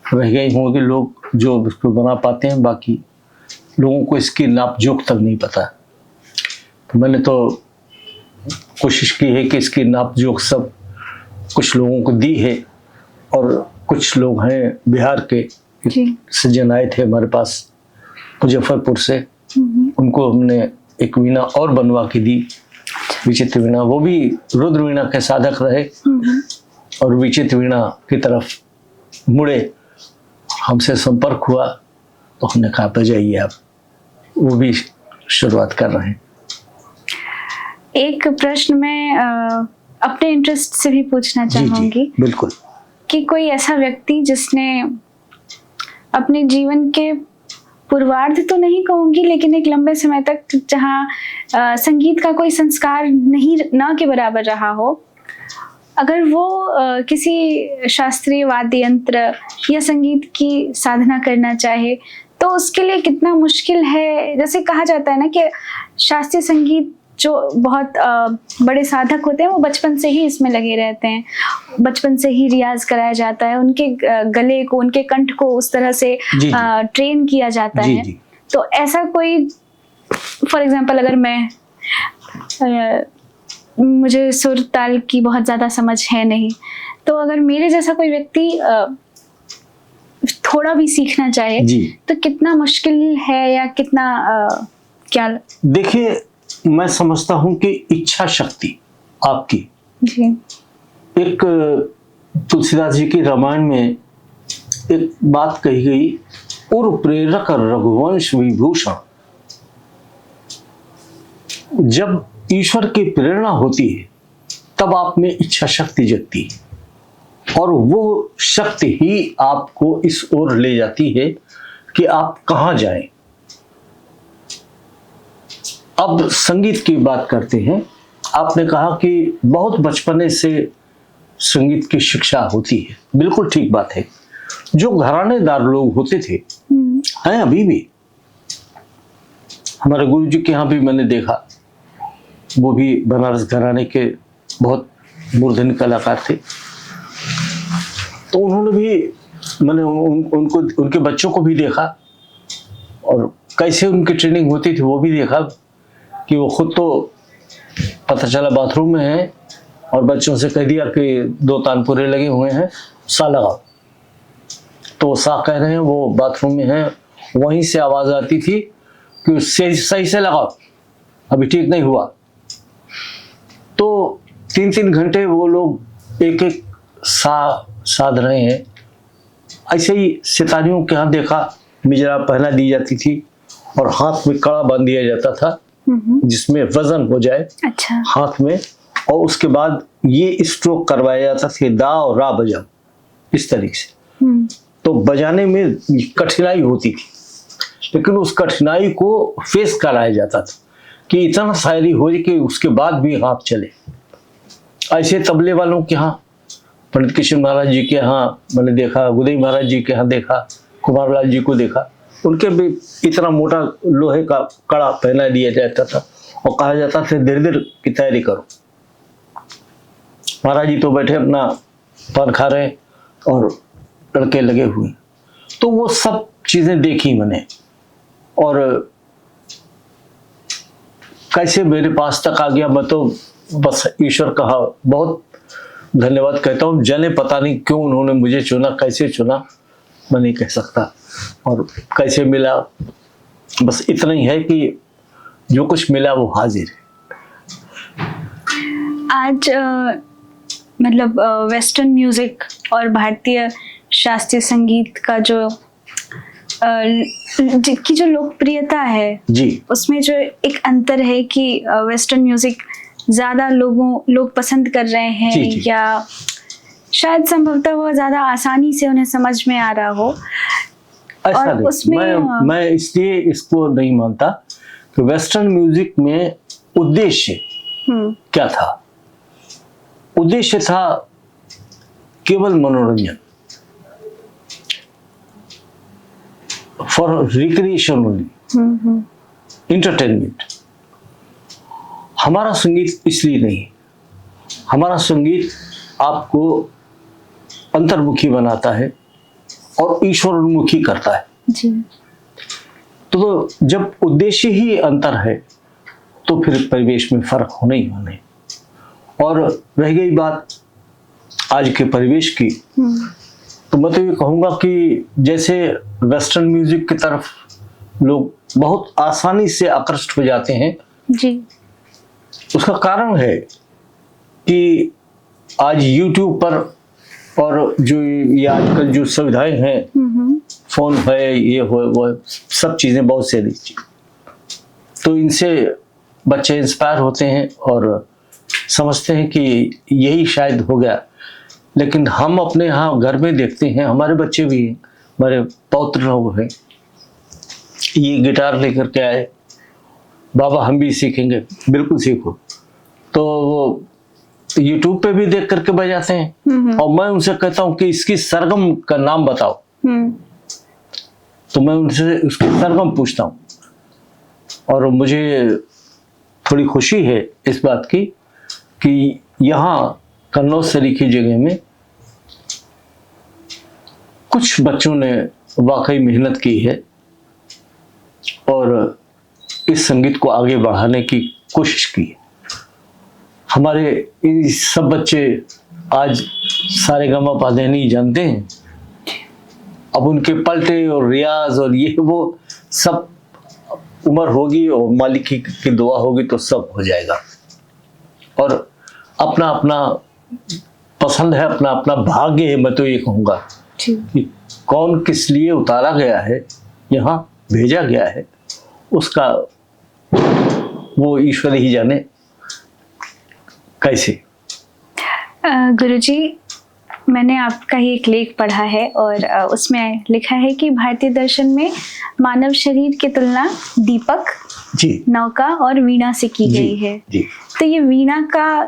रह गए होंगे लोग जो इसको बना पाते हैं, बाकी लोगों को इसकी नाप जोख तक नहीं पता। तो मैंने तो कोशिश की है कि इसकी नाप जोख सब कुछ लोगों को दी है, और कुछ लोग हैं बिहार के जी, सज्जन आए थे हमारे पास मुजफ्फरपुर से, उनको हमने एक वीणा और बनवा के दी, विचित्र वीणा। वो भी रुद्र वीणा के साधक रहे और विचित्र वीणा की तरफ मुड़े, हमसे संपर्क हुआ तो हमने कहा पे जाइए आप, वो भी शुरुआत कर रहे हैं। एक प्रश्न मैं अपने इंटरेस्ट से भी पूछना जी चाहूंगी बिल्कुल। कि कोई ऐसा व्यक्ति जिसने अपने जीवन के पूर्वार्ध तो नहीं कहूंगी, लेकिन एक लंबे समय तक जहाँ संगीत का कोई संस्कार नहीं ना के बराबर रहा हो, अगर वो किसी शास्त्रीय वाद्य यंत्र या संगीत की साधना करना चाहे तो उसके लिए कितना मुश्किल है। जैसे कहा जाता है ना कि शास्त्रीय संगीत जो बहुत बड़े साधक होते हैं वो बचपन से ही इसमें लगे रहते हैं, बचपन से ही रियाज कराया जाता है, उनके गले को, उनके कंठ को उस तरह से ट्रेन किया जाता है। तो ऐसा कोई, फॉर एग्जांपल अगर मैं मुझे सुर ताल की बहुत ज़्यादा समझ है नहीं, तो अगर मेरे जैसा कोई व्यक्ति थोड़ा भी सीखना चाहे तो कितना मुश्किल है या कितना क्या? देखिए, मैं समझता हूं कि इच्छा शक्ति आपकी जी। एक तुलसीदास जी की रामायण में एक बात कही गई, उर प्रेरक रघुवंश विभूषण। जब ईश्वर की प्रेरणा होती है तब आप में इच्छा शक्ति जगती है, और वो शक्ति ही आपको इस ओर ले जाती है कि आप कहाँ जाएं। अब संगीत की बात करते हैं। आपने कहा कि बहुत बचपने से संगीत की शिक्षा होती है, बिल्कुल ठीक बात है। जो घरानेदार लोग होते थे हैं अभी भी, हमारे गुरु जी के यहाँ भी मैंने देखा, वो भी बनारस घराने के बहुत मूर्धन्य कलाकार थे, तो उन्होंने भी, मैंने उनको, उनके बच्चों को भी देखा और कैसे उनकी ट्रेनिंग होती थी वो भी देखा, कि वो खुद तो पता चला बाथरूम में है और बच्चों से कह दिया कि 2 तानपुरे लगे हुए हैं, सा लगाओ, तो सा कह रहे हैं, वो बाथरूम में है, वहीं से आवाज आती थी कि सही से लगाओ, अभी ठीक नहीं हुआ। तो 3-3 घंटे वो लोग एक सा साध रहे हैं। ऐसे ही सितारियों के यहाँ देखा, मिजरा पहना दी जाती थी और हाथ में कड़ा बांध दिया जाता था जिसमें वजन हो जाए हाथ में, और उसके बाद ये स्ट्रोक करवाया जाता था, दा और रा बजाओ, इस तरीके से। तो बजाने में कठिनाई होती थी, लेकिन उस कठिनाई को फेस कराया जाता था कि इतना शायरी हो कि उसके बाद भी हाथ चले। ऐसे तबले वालों के यहाँ, पंडित किशन महाराज जी के यहाँ मैंने देखा, गुदई महाराज जी के यहाँ देखा, कुमारलाल जी को देखा, उनके भी इतना मोटा लोहे का कड़ा पहना दिया जाता था और कहा जाता था धीरे धीरे की तैयारी करो। महाराज जी तो बैठे अपना पान खा रहे और लड़के लगे हुए। तो वो सब चीजें देखी मैंने, और कैसे मेरे पास तक आ गया, मैं तो बस ईश्वर का बहुत धन्यवाद कहता हूँ। जाने पता नहीं क्यों उन्होंने मुझे चुना, कैसे चुना मैं नहीं कह सकता, और कैसे मिला, बस इतना ही है कि जो कुछ मिला वो हाजिर है। आज मतलब वेस्टर्न म्यूजिक और भारतीय शास्त्रीय संगीत का जो की जो लोकप्रियता है जी, उसमें जो एक अंतर है कि वेस्टर्न म्यूजिक ज्यादा लोग पसंद कर रहे हैं, जी। या शायद संभवतः वो ज्यादा आसानी से उन्हें समझ में आ रहा हो। ऐसा नहीं, उसमें मैं इसलिए इसको नहीं मानता कि वेस्टर्न म्यूजिक में उद्देश्य क्या था। उद्देश्य था केवल मनोरंजन, फॉर रिक्रिएशन ओनली, इंटरटेनमेंट। हमारा संगीत इसलिए नहीं, हमारा संगीत आपको अंतर्मुखी बनाता है और ईश्वरोन्मुखी करता है। जी। तो जब उद्देश्य ही अंतर है तो फिर परिवेश में फर्क होना ही होना है। और रह गई बात आज के परिवेश की, तो मैं तो ये कहूँगा कि जैसे वेस्टर्न म्यूजिक की तरफ लोग बहुत आसानी से आकृष्ट हो जाते हैं जी। उसका कारण है कि आज YouTube पर और जो ये आजकल जो सुविधाएं हैं, फोन है, ये हो वो सब चीज़ें बहुत से लीजिए, तो इनसे बच्चे इंस्पायर होते हैं और समझते हैं कि यही शायद हो गया। लेकिन हम अपने यहाँ घर में देखते हैं, हमारे बच्चे भी हैं, हमारे पौत्र लोग हैं, ये गिटार लेकर के आए, बाबा हम भी सीखेंगे। बिल्कुल सीखो। तो वो YouTube पे भी देख करके बजाते हैं और मैं उनसे कहता हूँ कि इसकी सरगम का नाम बताओ, तो मैं उनसे उसकी सरगम पूछता हूँ और मुझे थोड़ी खुशी है इस बात की कि यहाँ कन्नौज सरीखी जगह में कुछ बच्चों ने वाकई मेहनत की है और इस संगीत को आगे बढ़ाने की कोशिश की है। हमारे ये सब बच्चे आज सारेगामा नहीं जानते हैं, अब उनके पलटे और रियाज और ये वो सब उम्र होगी और मालिक की दुआ होगी तो सब हो जाएगा। और अपना अपना पसंद है, अपना अपना भाग्य है। मैं तो ये कहूँगा कि कौन किस लिए उतारा गया है, यहाँ भेजा गया है, उसका वो ईश्वर ही जाने कैसे। गुरुजी, मैंने आपका ही एक लेख पढ़ा है और उसमें लिखा है कि भारतीय दर्शन में मानव शरीर की तुलना दीपक, जी, नौका और वीणा से की गई है। जी। तो ये वीणा का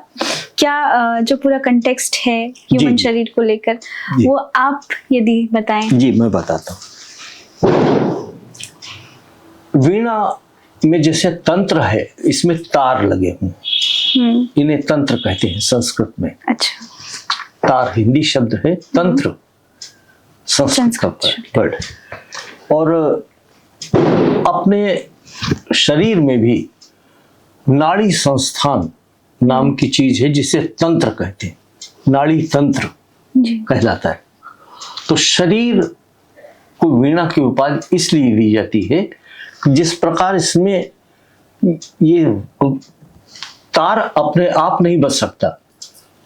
क्या जो पूरा कंटेक्स्ट है ह्यूमन शरीर को लेकर, वो आप यदि बताएं। जी, मैं बताता हूँ। वीणा में जैसे तंत्र है, इसमें तार लगे हुए, इन्हें तंत्र कहते हैं संस्कृत में। अच्छा। तार हिंदी शब्द है, तंत्र संस्कृत का वर्ड। और अपने शरीर में भी नाड़ी संस्थान नाम की चीज है जिसे तंत्र कहते हैं, नाड़ी तंत्र कहलाता है। तो शरीर को वीणा की उपाधि इसलिए दी जाती है कि जिस प्रकार इसमें ये तार अपने आप नहीं बज सकता,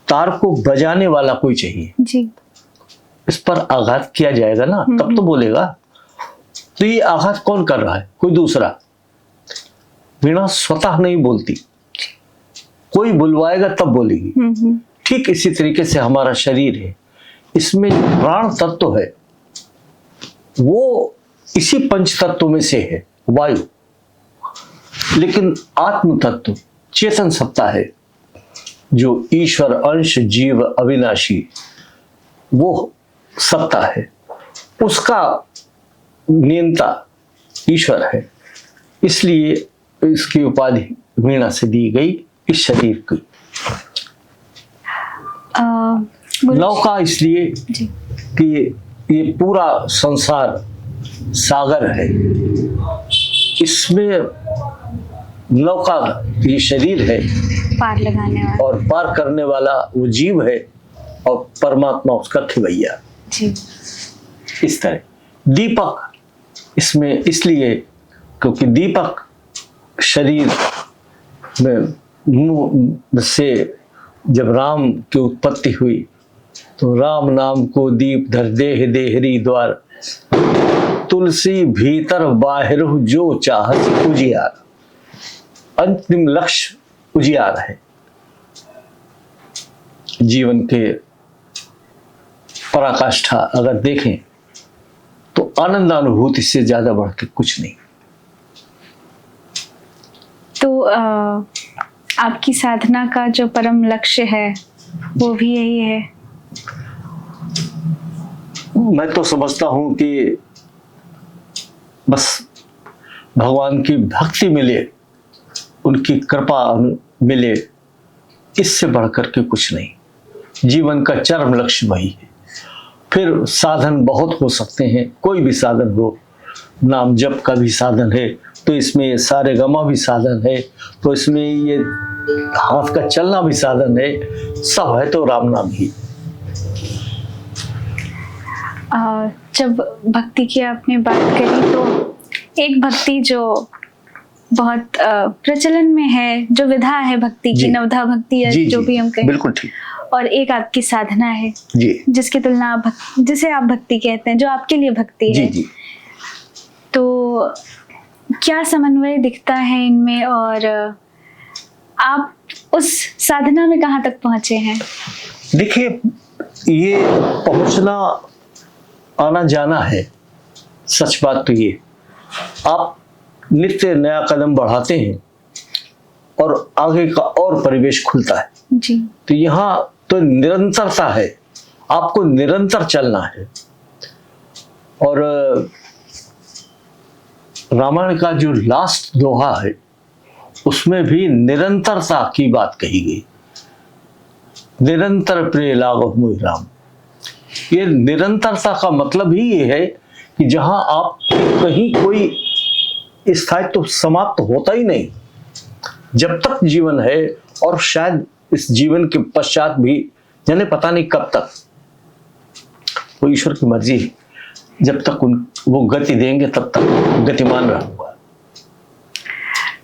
तार को बजाने वाला कोई चाहिए जी। इस पर आघात किया जाएगा ना तब तो बोलेगा। तो ये आघात कौन कर रहा है? कोई दूसरा। वीणा स्वतः नहीं बोलती, कोई बुलवाएगा तब बोलेगी। ठीक इसी तरीके से हमारा शरीर है, इसमें जो प्राण तत्व है वो इसी पंच तत्व में से है, वायु। लेकिन आत्म तत्व चेतन सत्ता है जो ईश्वर अंश जीव अविनाशी, वो सत्ता है, उसका नियंता ईश्वर है। इसलिए इसकी उपाधि वीणा से दी गई इस शरीर की। नौका इसलिए कि ये पूरा संसार सागर है, इसमें नौका ये शरीर है, पार लगाने वाला और पार करने वाला वो जीव है और परमात्मा उसका खिवैया। जी। इस तरह दीपक इसमें इसलिए क्योंकि दीपक शरीर में से जब राम की उत्पत्ति हुई तो राम नाम को दीप धर देह देहरी द्वार, तुलसी भीतर बाहिर जो चाहत उजियार। अंतिम लक्ष्य उजियार है। जीवन के पराकाष्ठा अगर देखें तो आनंद अनुभूति से ज्यादा बढ़ के कुछ नहीं। तो आपकी साधना का जो परम लक्ष्य है वो भी यही है। मैं तो समझता हूं कि बस भगवान की भक्ति मिले, उनकी कृपा मिले, इससे बढ़कर के कुछ नहीं। जीवन का चरम लक्ष्य वही है। फिर साधन बहुत हो सकते हैं, कोई भी साधन हो, नाम जप का भी साधन है, तो इसमें सारे गमा भी साधन है, तो इसमें ये हाथ का चलना भी साधन है, सब है तो राम नाम ही। जब भक्ति की आपने बात करी तो एक भक्ति जो बहुत प्रचलन में है, जो विधा है भक्ति की, नवधा भक्ति या जो भी हम कहें, बिल्कुल ठीक। और एक आपकी साधना है जी, जिसकी तुलना जिसे आप भक्ति कहते हैं, जो आपके लिए भक्ति है। जी। तो क्या समन्वय दिखता है इनमें, और आप उस साधना में कहाँ तक पहुंचे हैं? देखिए, ये पहुंचना आना जाना है। सच बात तो ये, आप नित्य नया कदम बढ़ाते हैं और आगे का और परिवेश खुलता है जी। तो यहाँ तो निरंतरता है, आपको निरंतर चलना है। और रामायण का जो लास्ट दोहा है उसमें भी निरंतरता की बात कही गई। निरंतर प्रिय लागो मोहि राम। ये निरंतरता का मतलब ही ये है कि जहां आप कहीं कोई स्थायित्व तो समाप्त होता ही नहीं, जब तक जीवन है, और शायद इस जीवन के पश्चात भी जाने पता नहीं कब तक, वो ईश्वर की मर्जी है। जब तक वो गति देंगे तब तक गतिमान रहूंगा।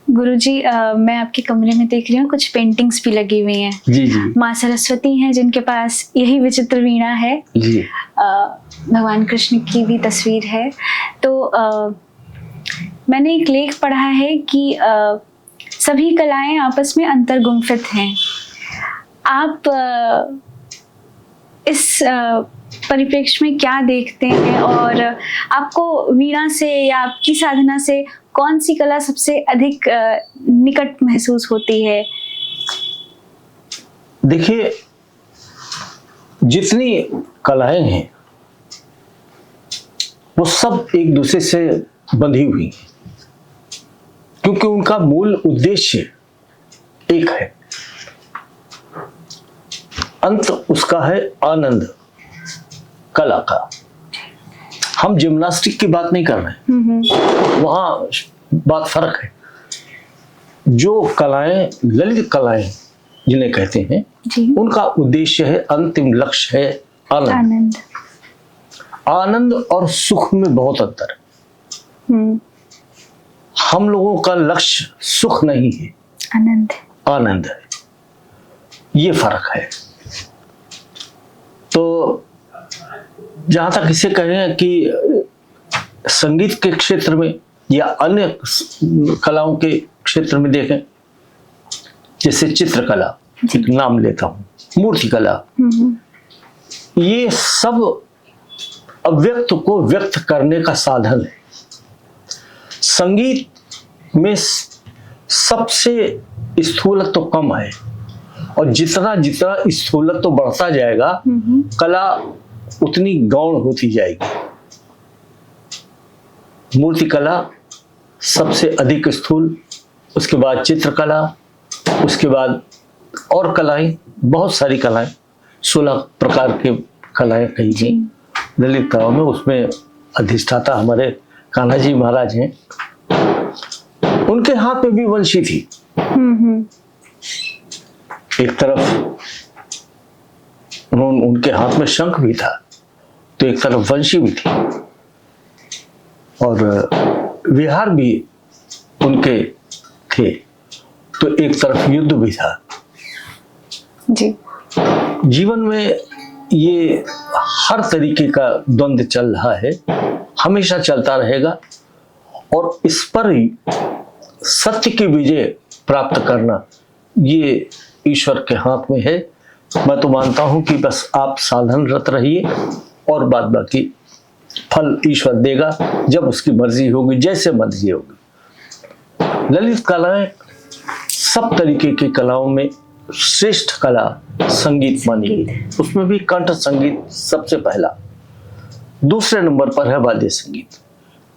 गुरुजी, मैं आपके कमरे में देख रही हूँ कुछ पेंटिंग्स भी लगी हुई हैं। जी। माँ सरस्वती हैं जिनके पास यही विचित्र वीणा है। जी। भगवान कृष्ण की भी तस्वीर है। तो मैंने एक लेख पढ़ा है कि सभी कलाएं आपस में अंतर्गुम्फित हैं। आप इस परिप्रेक्ष्य में क्या देखते हैं, और आपको वीणा से या आपकी साधना से कौन सी कला सबसे अधिक निकट महसूस होती है? देखिए, जितनी कलाएं हैं वो सब एक दूसरे से बंधी हुई हैं, क्योंकि उनका मूल उद्देश्य एक है। अंत उसका है आनंद, कला का। हम जिम्नास्टिक की बात नहीं कर रहे हैं, वहां बात फर्क है। जो कलाएं, ललित कलाएं जिन्हें कहते हैं, उनका उद्देश्य है, अंतिम लक्ष्य है आनंद। आनंद और सुख में बहुत अंतर है। हम लोगों का लक्ष्य सुख नहीं है, आनंद है। ये फर्क है। तो जहां तक इसे कहें कि संगीत के क्षेत्र में या अन्य कलाओं के क्षेत्र में देखें, जैसे चित्रकला, एक नाम लेता हूं, मूर्ति कला, ये सब अव्यक्त को व्यक्त करने का साधन है। संगीत में सबसे स्थूलत्व तो कम है, और जितना जितना स्थूलत्व तो बढ़ता जाएगा, कला उतनी गौण होती जाएगी। मूर्ति कला सबसे अधिक स्थूल, उसके बाद चित्रकला, उसके बाद और कलाएं, बहुत सारी कलाएं, 16 प्रकार के कलाएं कही गई ललित कलाओं में। उसमें अधिष्ठाता हमारे कान्हा जी महाराज हैं। उनके हाथ में भी वंशी थी। एक तरफ उनके हाथ में शंख भी था, तो एक तरफ वंशी भी थी, और विहार भी उनके थे, तो एक तरफ युद्ध भी था। जी। जीवन में ये हर तरीके का द्वंद्व चल रहा है, हमेशा चलता रहेगा, और इस पर ही सत्य की विजय प्राप्त करना ये ईश्वर के हाथ में है। मैं तो मानता हूं कि बस आप साधनरत रहिए, और बाद बाकी फल ईश्वर देगा जब उसकी मर्जी होगी, जैसे मर्जी होगी। ललित कलाएं सब तरीके की कलाओं में श्रेष्ठ कला संगीत मानी गई। उसमें भी कंठ संगीत सबसे पहला, दूसरे नंबर पर है वाद्य संगीत,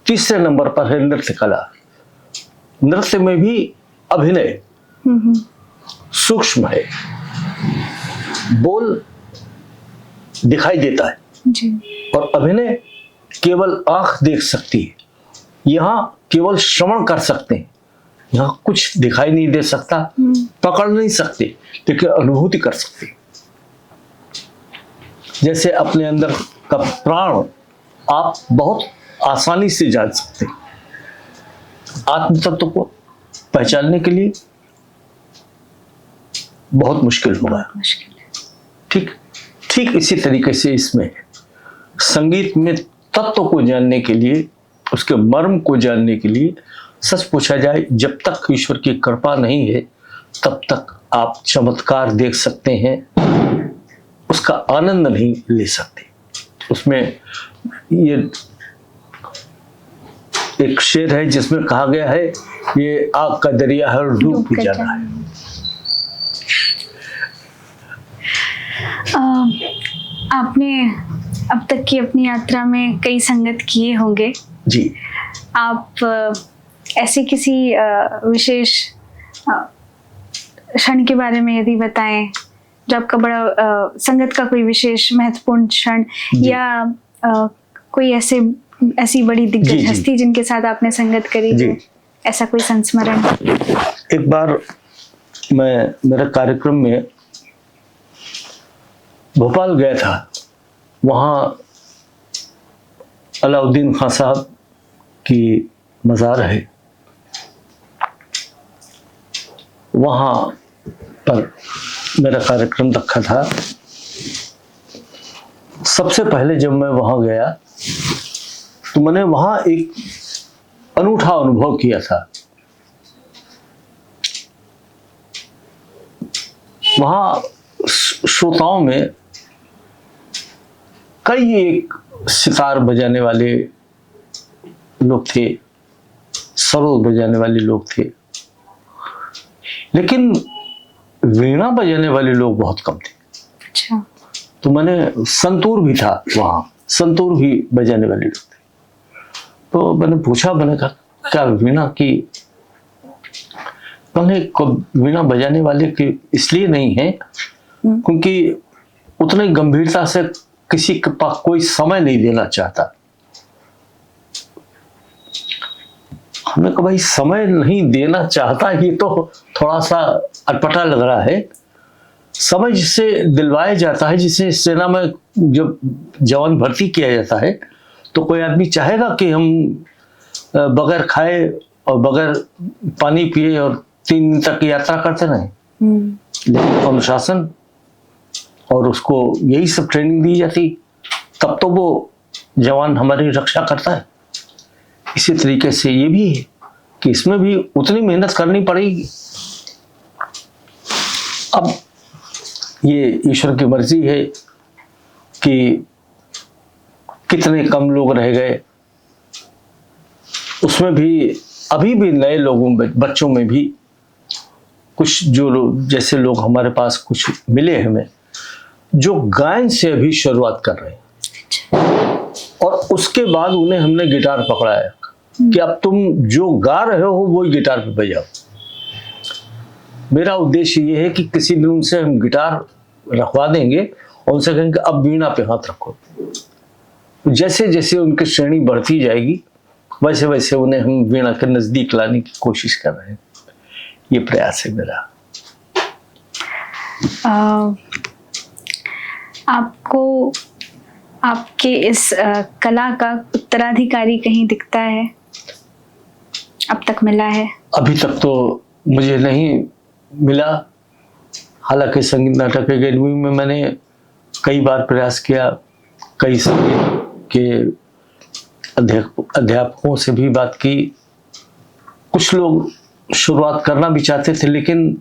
तीसरे नंबर पर है नृत्य कला। नृत्य में भी अभिनय सूक्ष्म है, बोल दिखाई देता है जी। और अभिनय केवल आंख देख सकती है, यहाँ केवल श्रवण कर सकते हैं, यहाँ कुछ दिखाई नहीं दे सकता, पकड़ नहीं सकते, लेकिन अनुभूति कर सकते। जैसे अपने अंदर का प्राण आप बहुत आसानी से जान सकते हैं, आत्म तत्व को पहचानने के लिए बहुत मुश्किल होगा। ठीक ठीक इसी तरीके से इसमें संगीत में तत्व को जानने के लिए, उसके मर्म को जानने के लिए, सच पूछा जाए जब तक ईश्वर की कृपा नहीं है तब तक आप चमत्कार देख सकते हैं, उसका आनंद नहीं ले सकते। उसमें ये एक शेर है जिसमें कहा गया है, ये आग का दरिया है और डूब भी जाना है। आपने अब तक की अपनी यात्रा में कई संगत किए होंगे जी। आप ऐसे किसी विशेष क्षण के बारे में यदि बताएं जो आपका बड़ा संगत का कोई विशेष महत्वपूर्ण क्षण, या कोई ऐसी बड़ी दिग्गज हस्ती जिनके साथ आपने संगत करी हो, ऐसा कोई संस्मरण? एक बार मैं मेरे कार्यक्रम में भोपाल गया था, वहाँ अलाउद्दीन खान साहब की मज़ार है, वहाँ पर मेरा कार्यक्रम रखा था। सबसे पहले जब मैं वहाँ गया तो मैंने वहाँ एक अनूठा अनुभव किया था। वहाँ श्रोताओं में कई एक सितार बजाने वाले लोग थे, सरोद बजाने वाले लोग थे, लेकिन वीणा बजाने वाले लोग बहुत कम थे। अच्छा। तो मैंने संतूर भी था वहाँ, संतूर भी बजाने वाले लोग थे। तो मैंने पूछा, मैंने कहा क्या वीणा की, वीणा बजाने वाले की इसलिए नहीं है क्योंकि उतनी गंभीरता से किसी के पास कोई समय नहीं देना चाहता। हमने कहा भाई समय नहीं देना चाहता, ये तो थोड़ा सा अटपटा लग रहा है। समय जिससे दिलवाया जाता है, जिसे सेना में जब जवान भर्ती किया जाता है तो कोई आदमी चाहेगा कि हम बगैर खाए और बगैर पानी पिए और 3 दिन तक यात्रा करते रहें। लेकिन अनुशासन और उसको यही सब ट्रेनिंग दी जाती, तब तो वो जवान हमारी रक्षा करता है। इसी तरीके से ये भी है कि इसमें भी उतनी मेहनत करनी पड़ेगी। अब ये ईश्वर की मर्जी है कि कितने कम लोग रह गए, उसमें भी अभी भी नए लोगों में, बच्चों में भी कुछ जो लोग, जैसे लोग हमारे पास कुछ मिले हमें, जो गायन से अभी शुरुआत कर रहे हैं और उसके बाद उन्हें हमने गिटार पकड़ाया कि अब तुम जो गा रहे हो वो गिटार पे बजाओ। मेरा उद्देश्य ये है कि किसी दिन उनसे हम गिटार रखवा देंगे और उनसे कहेंगे अब वीणा पे हाथ रखो। जैसे जैसे उनकी श्रेणी बढ़ती जाएगी वैसे वैसे उन्हें हम वीणा के नजदीक लाने की कोशिश कर रहे हैं। ये प्रयास है मेरा। आपको आपके इस कला का उत्तराधिकारी कहीं दिखता है, अब तक मिला है? अभी तक तो मुझे नहीं मिला। हालांकि संगीत नाटक अकेडमी में मैंने कई बार प्रयास किया, कई संगीत के अध्यापकों से भी बात की। कुछ लोग शुरुआत करना भी चाहते थे, लेकिन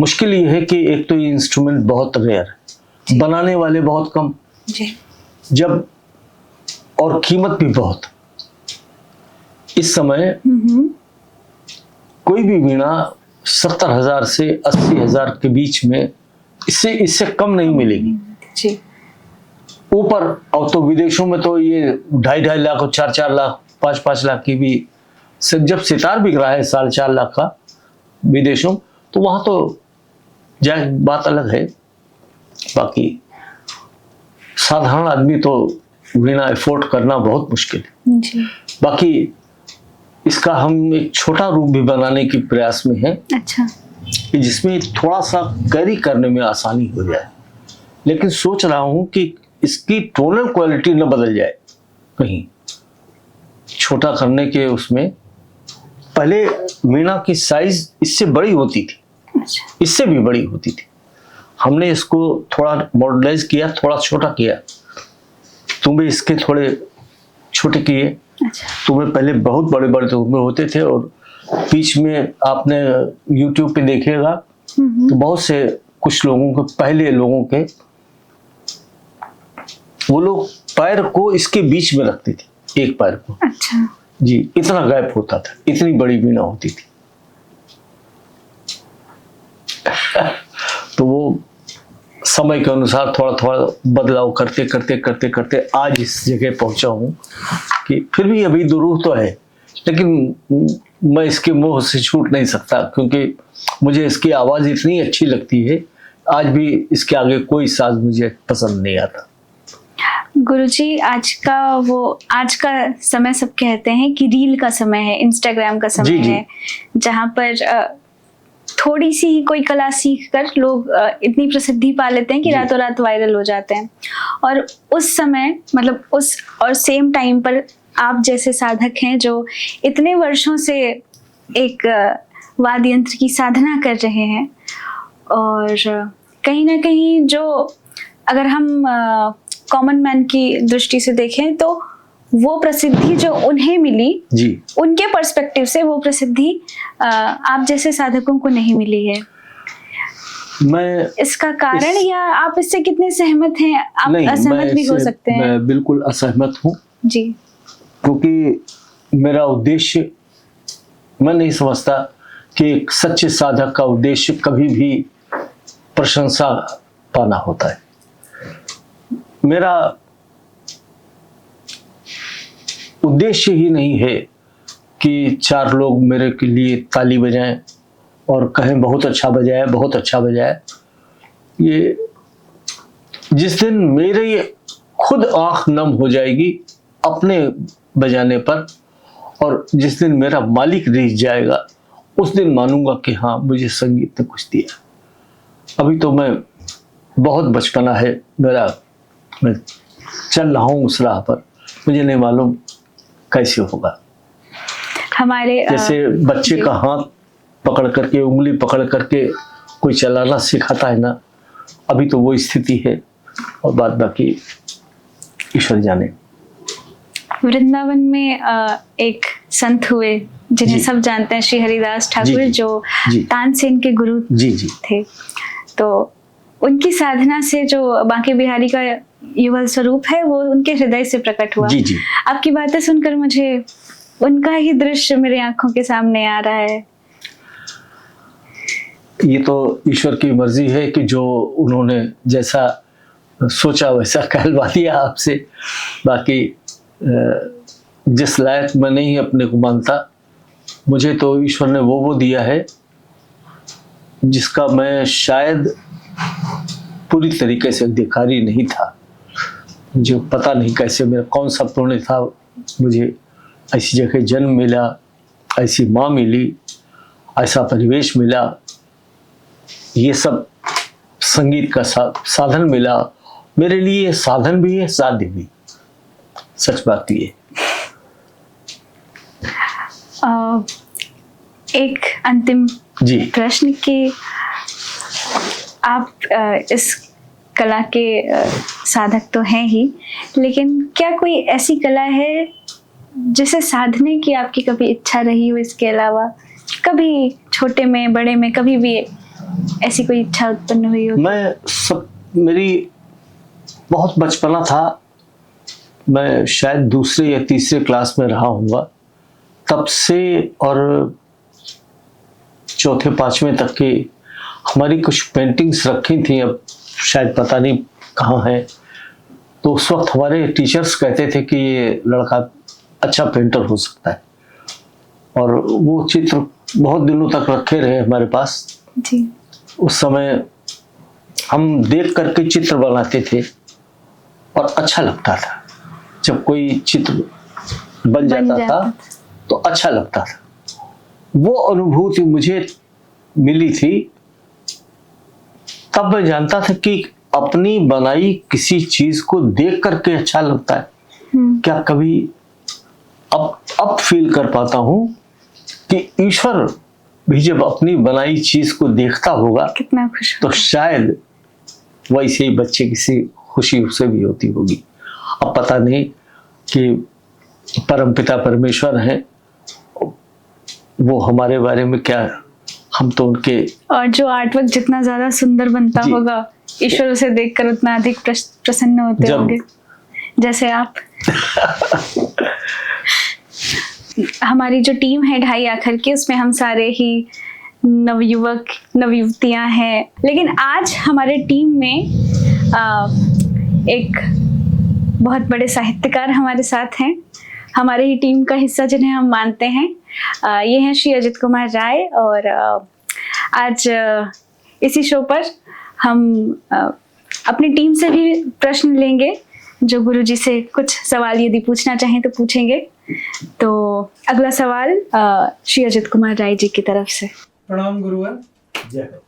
मुश्किल ये है कि एक तो ये इंस्ट्रूमेंट बहुत रेयर है, बनाने वाले बहुत कम जी। जब और कीमत भी बहुत। इस समय कोई भी वीणा 70,000 से 80,000 के बीच में, इससे कम नहीं मिलेगी जी। ऊपर। अब तो विदेशों में तो ये 2.5 लाख और 4 लाख 5 लाख की भी, जब सितार बिक रहा है 4.5 लाख का विदेशों, तो वहां तो जाए बात अलग है। बाकी साधारण आदमी तो वीणा अफोर्ड करना बहुत मुश्किल है जी। बाकी इसका हम एक छोटा रूप भी बनाने की प्रयास में हैं अच्छा। कि जिसमें थोड़ा सा कैरी करने में आसानी हो जाए, लेकिन सोच रहा हूं कि इसकी टोनल क्वालिटी न बदल जाए कहीं। छोटा करने के उसमें पहले वीणा की साइज इससे बड़ी होती थी, अच्छा। इससे भी बड़ी होती थी। हमने इसको थोड़ा मॉडलाइज किया, थोड़ा छोटा किया। तुम्हें इसके थोड़े छोटे किए। अच्छा। तुम्हें पहले बहुत बड़े बड़े तुम्हें होते थे, और बीच में आपने YouTube पे देखेगा तो बहुत से कुछ लोगों के, पहले लोगों के, वो लोग पैर को इसके बीच में रखते थे, एक पैर को। अच्छा जी, इतना गैप होता था, इतनी बड़ी वीणा होती थी। तो वो समय के अनुसार थोड़ा थोड़ा बदलाव करते करते करते करते आज इस जगह पहुंचा हूं कि फिर भी अभी दुरूह तो है, लेकिन मैं इसके मोह से छूट नहीं सकता, क्योंकि मुझे इसकी आवाज इतनी अच्छी लगती है। आज भी इसके आगे कोई साज मुझे पसंद नहीं आता। गुरुजी, आज का समय सब कहते हैं कि रील का समय है, इंस्टाग्राम का समय जी। है, जहाँ पर थोड़ी सी ही कोई कला सीख कर लोग इतनी प्रसिद्धि पा लेते हैं कि रातों रात वायरल हो जाते हैं। और उस समय, मतलब उस और सेम टाइम पर आप जैसे साधक हैं जो इतने वर्षों से एक वाद्य यंत्र की साधना कर रहे हैं, और कहीं ना कहीं जो, अगर हम कॉमन मैन की दृष्टि से देखें तो वो प्रसिद्धि जो उन्हें मिली जी, उनके पर्सपेक्टिव से वो प्रसिद्धि आप जैसे साधकों को नहीं मिली है। मैं इसका कारण या आप इससे कितने सहमत हैं? आप नहीं, असहमत भी हो सकते हैं। मैं बिल्कुल असहमत हूँ, जी। क्योंकि मेरा उद्देश्य, मैं नहीं समझता कि एक सच्चे साधक का उद्देश्य कभी भी प्रशंसा पाना होता है। मेरा उद्देश्य ही नहीं है कि 4 लोग मेरे के लिए ताली बजाएं और कहें बहुत अच्छा बजाया, बहुत अच्छा बजाया। ये जिस दिन मेरे खुद आंख नम हो जाएगी अपने बजाने पर, और जिस दिन मेरा मालिक रिझ जाएगा, उस दिन मानूंगा कि हाँ, मुझे संगीत ने कुछ दिया। अभी तो मैं बहुत बचपना है मेरा, मैं चल रहा हूँ उस राह पर, मुझे नहीं मालूम कैसे होगा। हमारे जैसे बच्चे का हाथ पकड़ करके, उंगली पकड़ करके कोई चलाना सिखाता है ना, अभी तो वो स्थिति है, और बाद बाकी ईश्वर जाने। वृंदावन में एक संत हुए जिन्हें जी। सब जानते हैं, श्री हरिदास ठाकुर, जी। जो जी। तानसेन के गुरु जी थे। तो उनकी साधना से जो बांके बिहारी का युगल स्वरूप है वो उनके हृदय से प्रकट हुआ। जी। आपकी बातें सुनकर मुझे उनका ही दृश्य मेरे आंखों के सामने आ रहा है। ये तो ईश्वर की मर्जी है कि जो उन्होंने जैसा सोचा वैसा कहलवा दिया आपसे। बाकी जिस लायक मैं नहीं अपने को मानता, मुझे तो ईश्वर ने वो दिया है जिसका मैं शायद पूरी तरीके से अधिकारी नहीं था। मुझे पता नहीं कैसे मेरा कौन सा पुण्य था, मुझे ऐसी जगह जन्म मिला, ऐसी माँ मिली, ऐसा परिवेश मिला, ये सब संगीत का साधन मिला। मेरे लिए साधन भी है, साध्य भी। सच बात ये। एक अंतिम जी प्रश्न कि आप इस कला के साधक तो हैं ही, लेकिन क्या कोई ऐसी कला है जिसे साधने की आपकी कभी इच्छा रही हो? इसके अलावा कभी छोटे में, बड़े में, कभी भी ऐसी कोई इच्छा उत्पन्न हुई हो? मेरी बहुत बचपना था, मैं शायद दूसरे या तीसरे क्लास में रहा हूँगा तब से, और चौथे पांचवें तक की हमारी कुछ पेंटिंग्स रखी थी, अब शायद पता नहीं कहाँ है। तो उस वक्त हमारे टीचर्स कहते थे कि ये लड़का अच्छा पेंटर हो सकता है, और वो चित्र बहुत दिनों तक रखे रहे हमारे पास। जी। उस समय हम देख करके चित्र बनाते थे और अच्छा लगता था। जब कोई चित्र बन जाता था तो अच्छा लगता था। वो अनुभूति मुझे मिली थी, तब मैं जानता था कि अपनी बनाई किसी चीज को देख करके अच्छा लगता है। क्या कभी अब फील कर पाता हूं कि ईश्वर भी जब अपनी बनाई चीज को देखता होगा कितना खुश तो शायद वैसे ही बच्चे किसी खुशी उसे भी होती होगी। अब पता नहीं कि परमपिता परमेश्वर हैं, वो हमारे बारे में क्या, हम तो उनके। और जो आर्टवर्क जितना ज्यादा सुंदर बनता होगा, ईश्वर उसे देखकर उतना अधिक प्रसन्न होते होंगे, जैसे आप। हमारी जो टीम है ढाई आखर की, उसमें हम सारे ही नवयुवक नवयुवतियां हैं, लेकिन आज हमारे टीम में एक बहुत बड़े साहित्यकार हमारे साथ हैं, हमारे ही टीम का हिस्सा जिन्हें हम मानते हैं। ये हैं श्री अजित कुमार राय, और आज इसी शो पर हम अपनी टीम से भी प्रश्न लेंगे, जो गुरुजी से कुछ सवाल यदि पूछना चाहें तो पूछेंगे। तो अगला सवाल श्री अजित कुमार राय जी की तरफ से। प्रणाम गुरुवर। जय हो।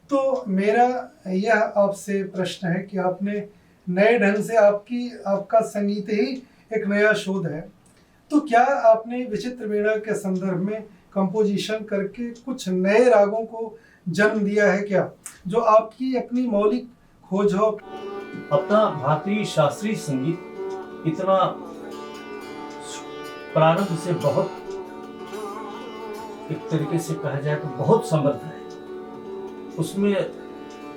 तो मेरा यह आपसे प्रश्न है कि आपने नए ढंग से आपका संगीत ही एक नया शोध है, तो क्या आपने विचित्र वीणा के संदर्भ में कंपोजिशन करके कुछ नए रागों को जन्म दिया है क्या, जो आपकी अपनी मौलिक खोज हो? अपना भारतीय शास्त्रीय संगीत इतना प्रारंभ से बहुत, एक तरीके से कहा जाए तो बहुत समृद्ध है। उसमें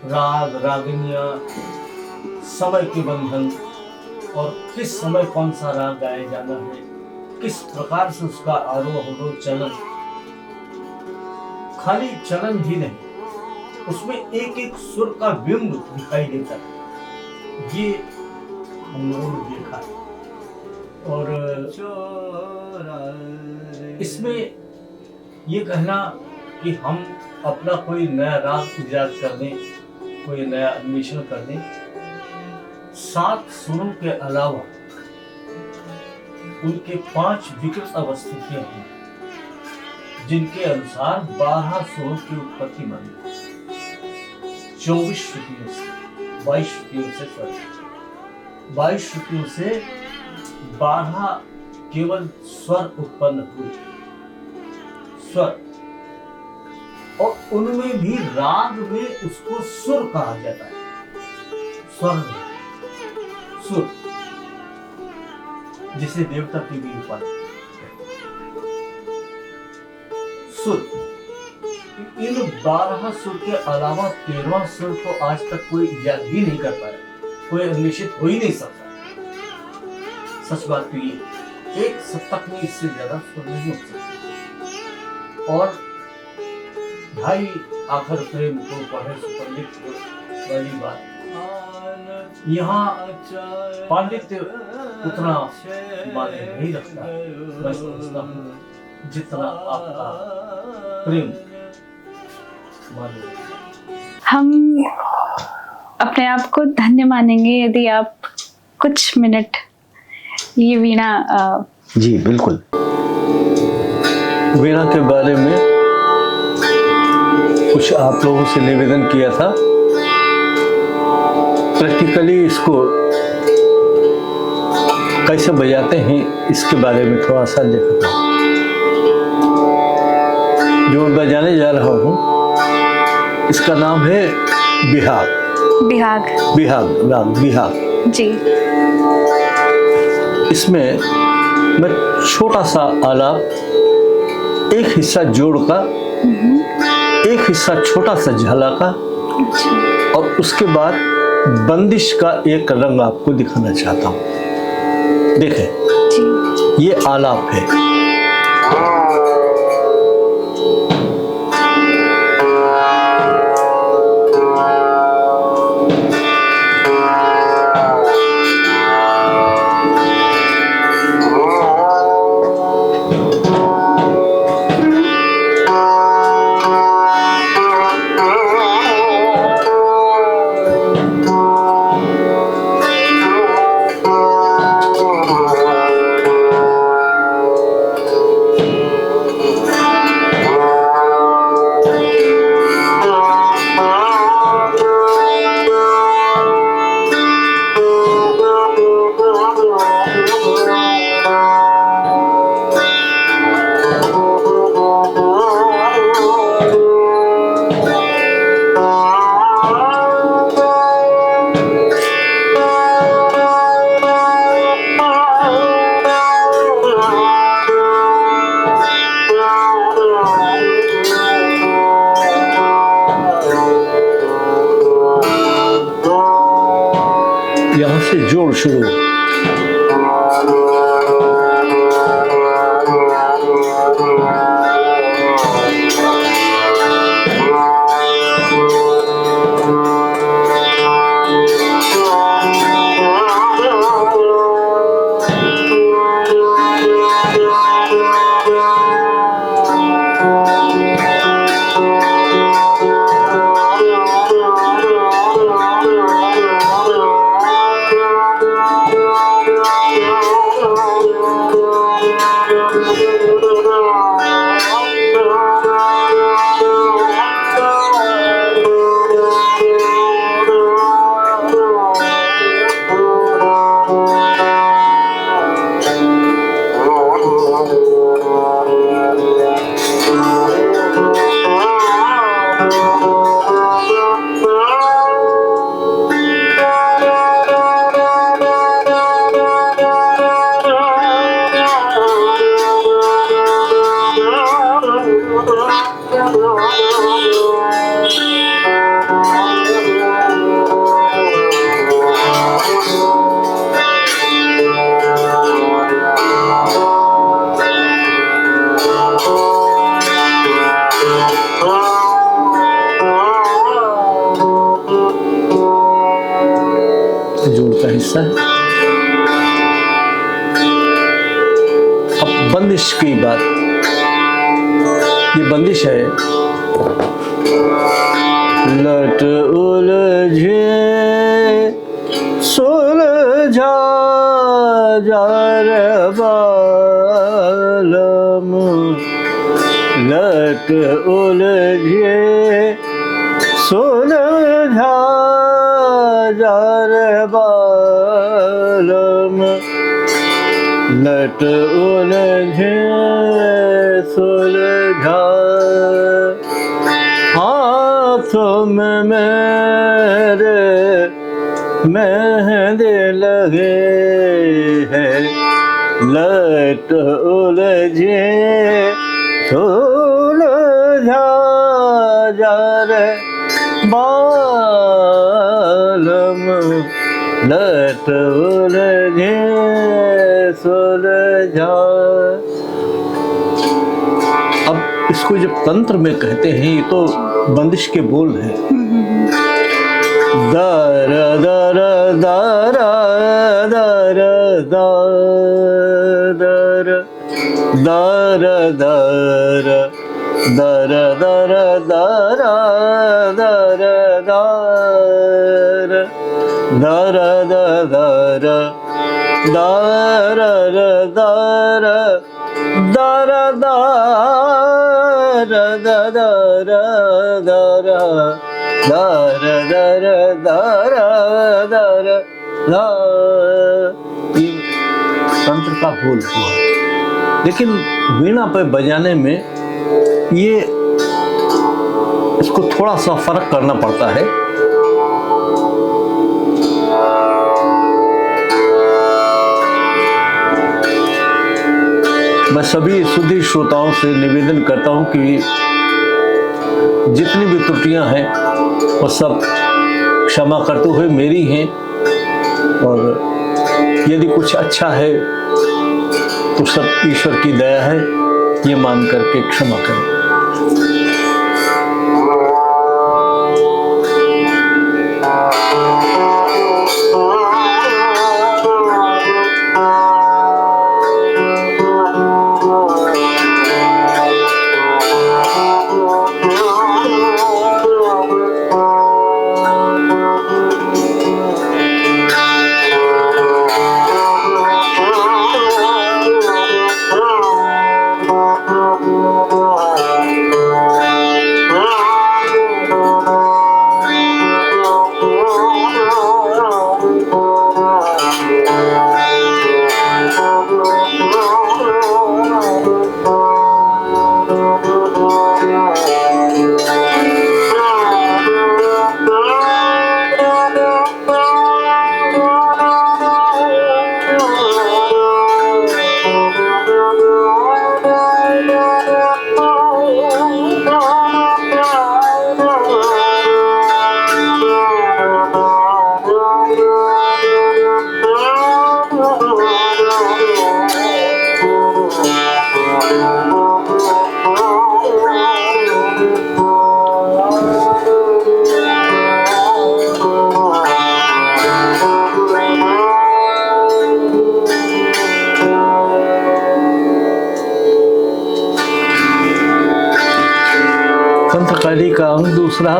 राग रागिनियां, समय के बंधन, और किस समय कौन सा राग गाया जाना है, किस प्रकार से उसका आरोह अवरोह चलन, खाली चलन ही नहीं, उसमें एक एक सुर का बिंब दिखाई देता है। ये हम लोगों ने देखा है। और इसमें ये कहना कि हम अपना कोई नया राग इजाद कर दें, कोई नया अन्वेषण कर दें, 7 सुरों के अलावा उनके 5 विकृत अवस्थितियां हैं, जिनके अनुसार 12 सुरों की उत्पत्ति बनी, 24 श्रुतियों से, 22 श्रुतियों से, 22 श्रुतियों से 12 केवल स्वर उत्पन्न हुए, स्वर, और उनमें भी राग में उसको सुर कहा जाता है। स्वर, सुर, जिसे देवता की भी उपाधि, सुर। इन 12 सुर के अलावा 13वां सुर तो आज तक कोई इजाद ही नहीं कर पाया, कोई अन्वेषित हो ही नहीं सकता। सच बात तो ये, एक सप्तक में इससे ज्यादा सुर नहीं हो सकता। और ढाई आखर प्रेम को पढ़े सुपंडित वाली बात, यहाँ पांडित्य उतना माने नहीं रखता, बस जितना आपका प्रेम माने। हम अपने आप को धन्य मानेंगे यदि आप कुछ मिनट ये वीणा। जी बिल्कुल। वीणा के बारे में कुछ आप लोगों से निवेदन किया था, प्रैक्टिकली इसको कैसे बजाते हैं इसके बारे में थोड़ा सा देखा था। जो मैं बजाने जा रहा हूँ इसका नाम है बिहाग। बिहाग, बिहाग राग, बिहाग जी। इसमें मैं छोटा सा आलाप, एक हिस्सा जोड़ का, एक हिस्सा छोटा सा झाला का, और उसके बाद बंदिश का एक रंग आपको दिखाना चाहता हूँ। देखें, ये आलाप है। शुरू। जोड़ता हिस्सा है। अब बंदिश की बात, ये बंदिश है। लट उलझे सुलझा जार बालम, लट उलझे सुलझा जार बालम, लट उलझे सुलझा, हाथों में मेरे मेहंदी लगे हैं, लट उलझे सुलझा जार बालम, लट उलझे सुलझा। अब इसको जब तंत्र में कहते हैं, ये तो बंदिश के बोल हैं। दर दर दर दर दर दर दर दर दर दर दर दर दर दर दर दर दर दर दर तंत्र का बोल हुआ। लेकिन वीणा पे बजाने में ये इसको थोड़ा सा फर्क करना पड़ता है। मैं सभी सुधी श्रोताओं से निवेदन करता हूं कि जितनी भी त्रुटियां हैं वो सब क्षमा करते हुए मेरी हैं, और यदि कुछ अच्छा है तो सब ईश्वर की दया है, ये मान करके क्षमा करें। कली का अंग दूसरा।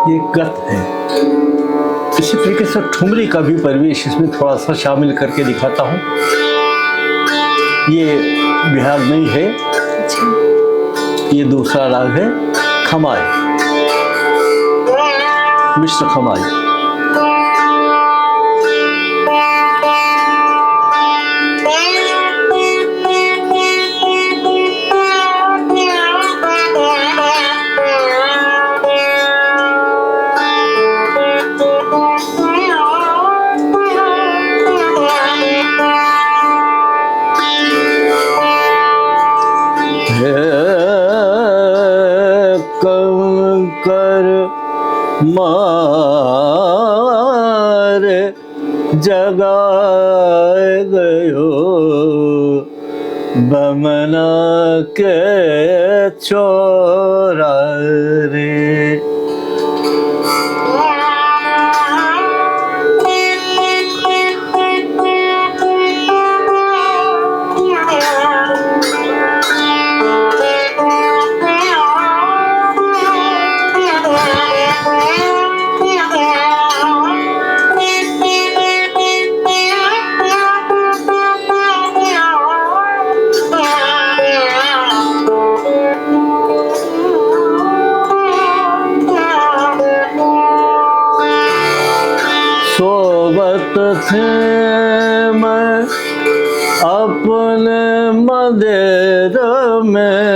ये गत है। इसी तरीके से ठुमरी का भी परिवेश इसमें थोड़ा सा शामिल करके दिखाता हूँ। ये बिहार में ही है। ये दूसरा राग है खमाई, मिश्र खमाई। कंकर मार जगाए गयो बमना के छोरा रे। सोबत थे मैं अपने मंदिर में,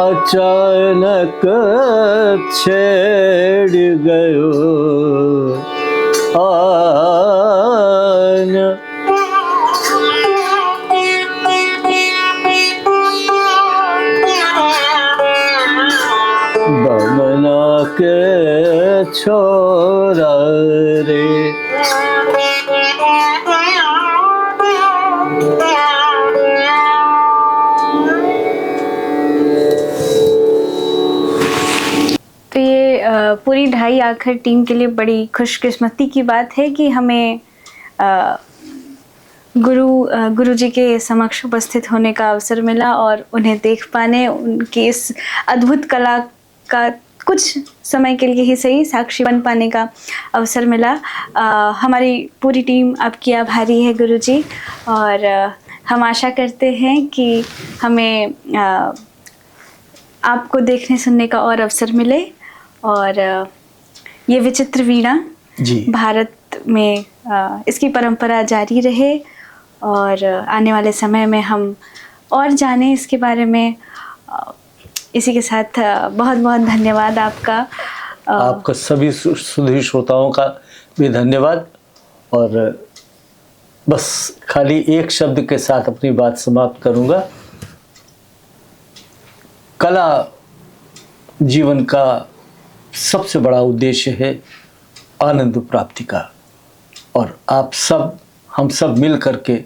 अचानक छेड़ गयो आन। बमना के छोरा रे। तो ये पूरी ढाई आखिर टीम के लिए बड़ी खुशकिस्मती की बात है कि हमें गुरु जी के समक्ष उपस्थित होने का अवसर मिला और उन्हें देख पाने, उनकी इस अद्भुत कला का कुछ समय के लिए ही सही साक्षी बन पाने का अवसर मिला। हमारी पूरी टीम आपकी आभारी है गुरु जी, और हम आशा करते हैं कि हमें आपको देखने सुनने का और अवसर मिले और ये विचित्र वीणा जी भारत में इसकी परंपरा जारी रहे और आने वाले समय में हम और जानें इसके बारे में। इसी के साथ बहुत बहुत धन्यवाद आपका। आपका सभी सुधी श्रोताओं का भी धन्यवाद। और बस खाली एक शब्द के साथ अपनी बात समाप्त करूंगा। कला जीवन का सबसे बड़ा उद्देश्य है आनंद प्राप्ति का, और आप सब, हम सब मिल करके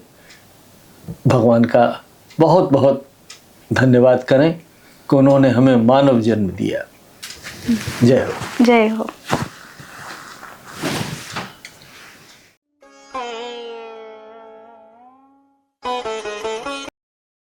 भगवान का बहुत बहुत धन्यवाद करें कि उन्होंने हमें मानव जन्म दिया। जय हो। जय हो।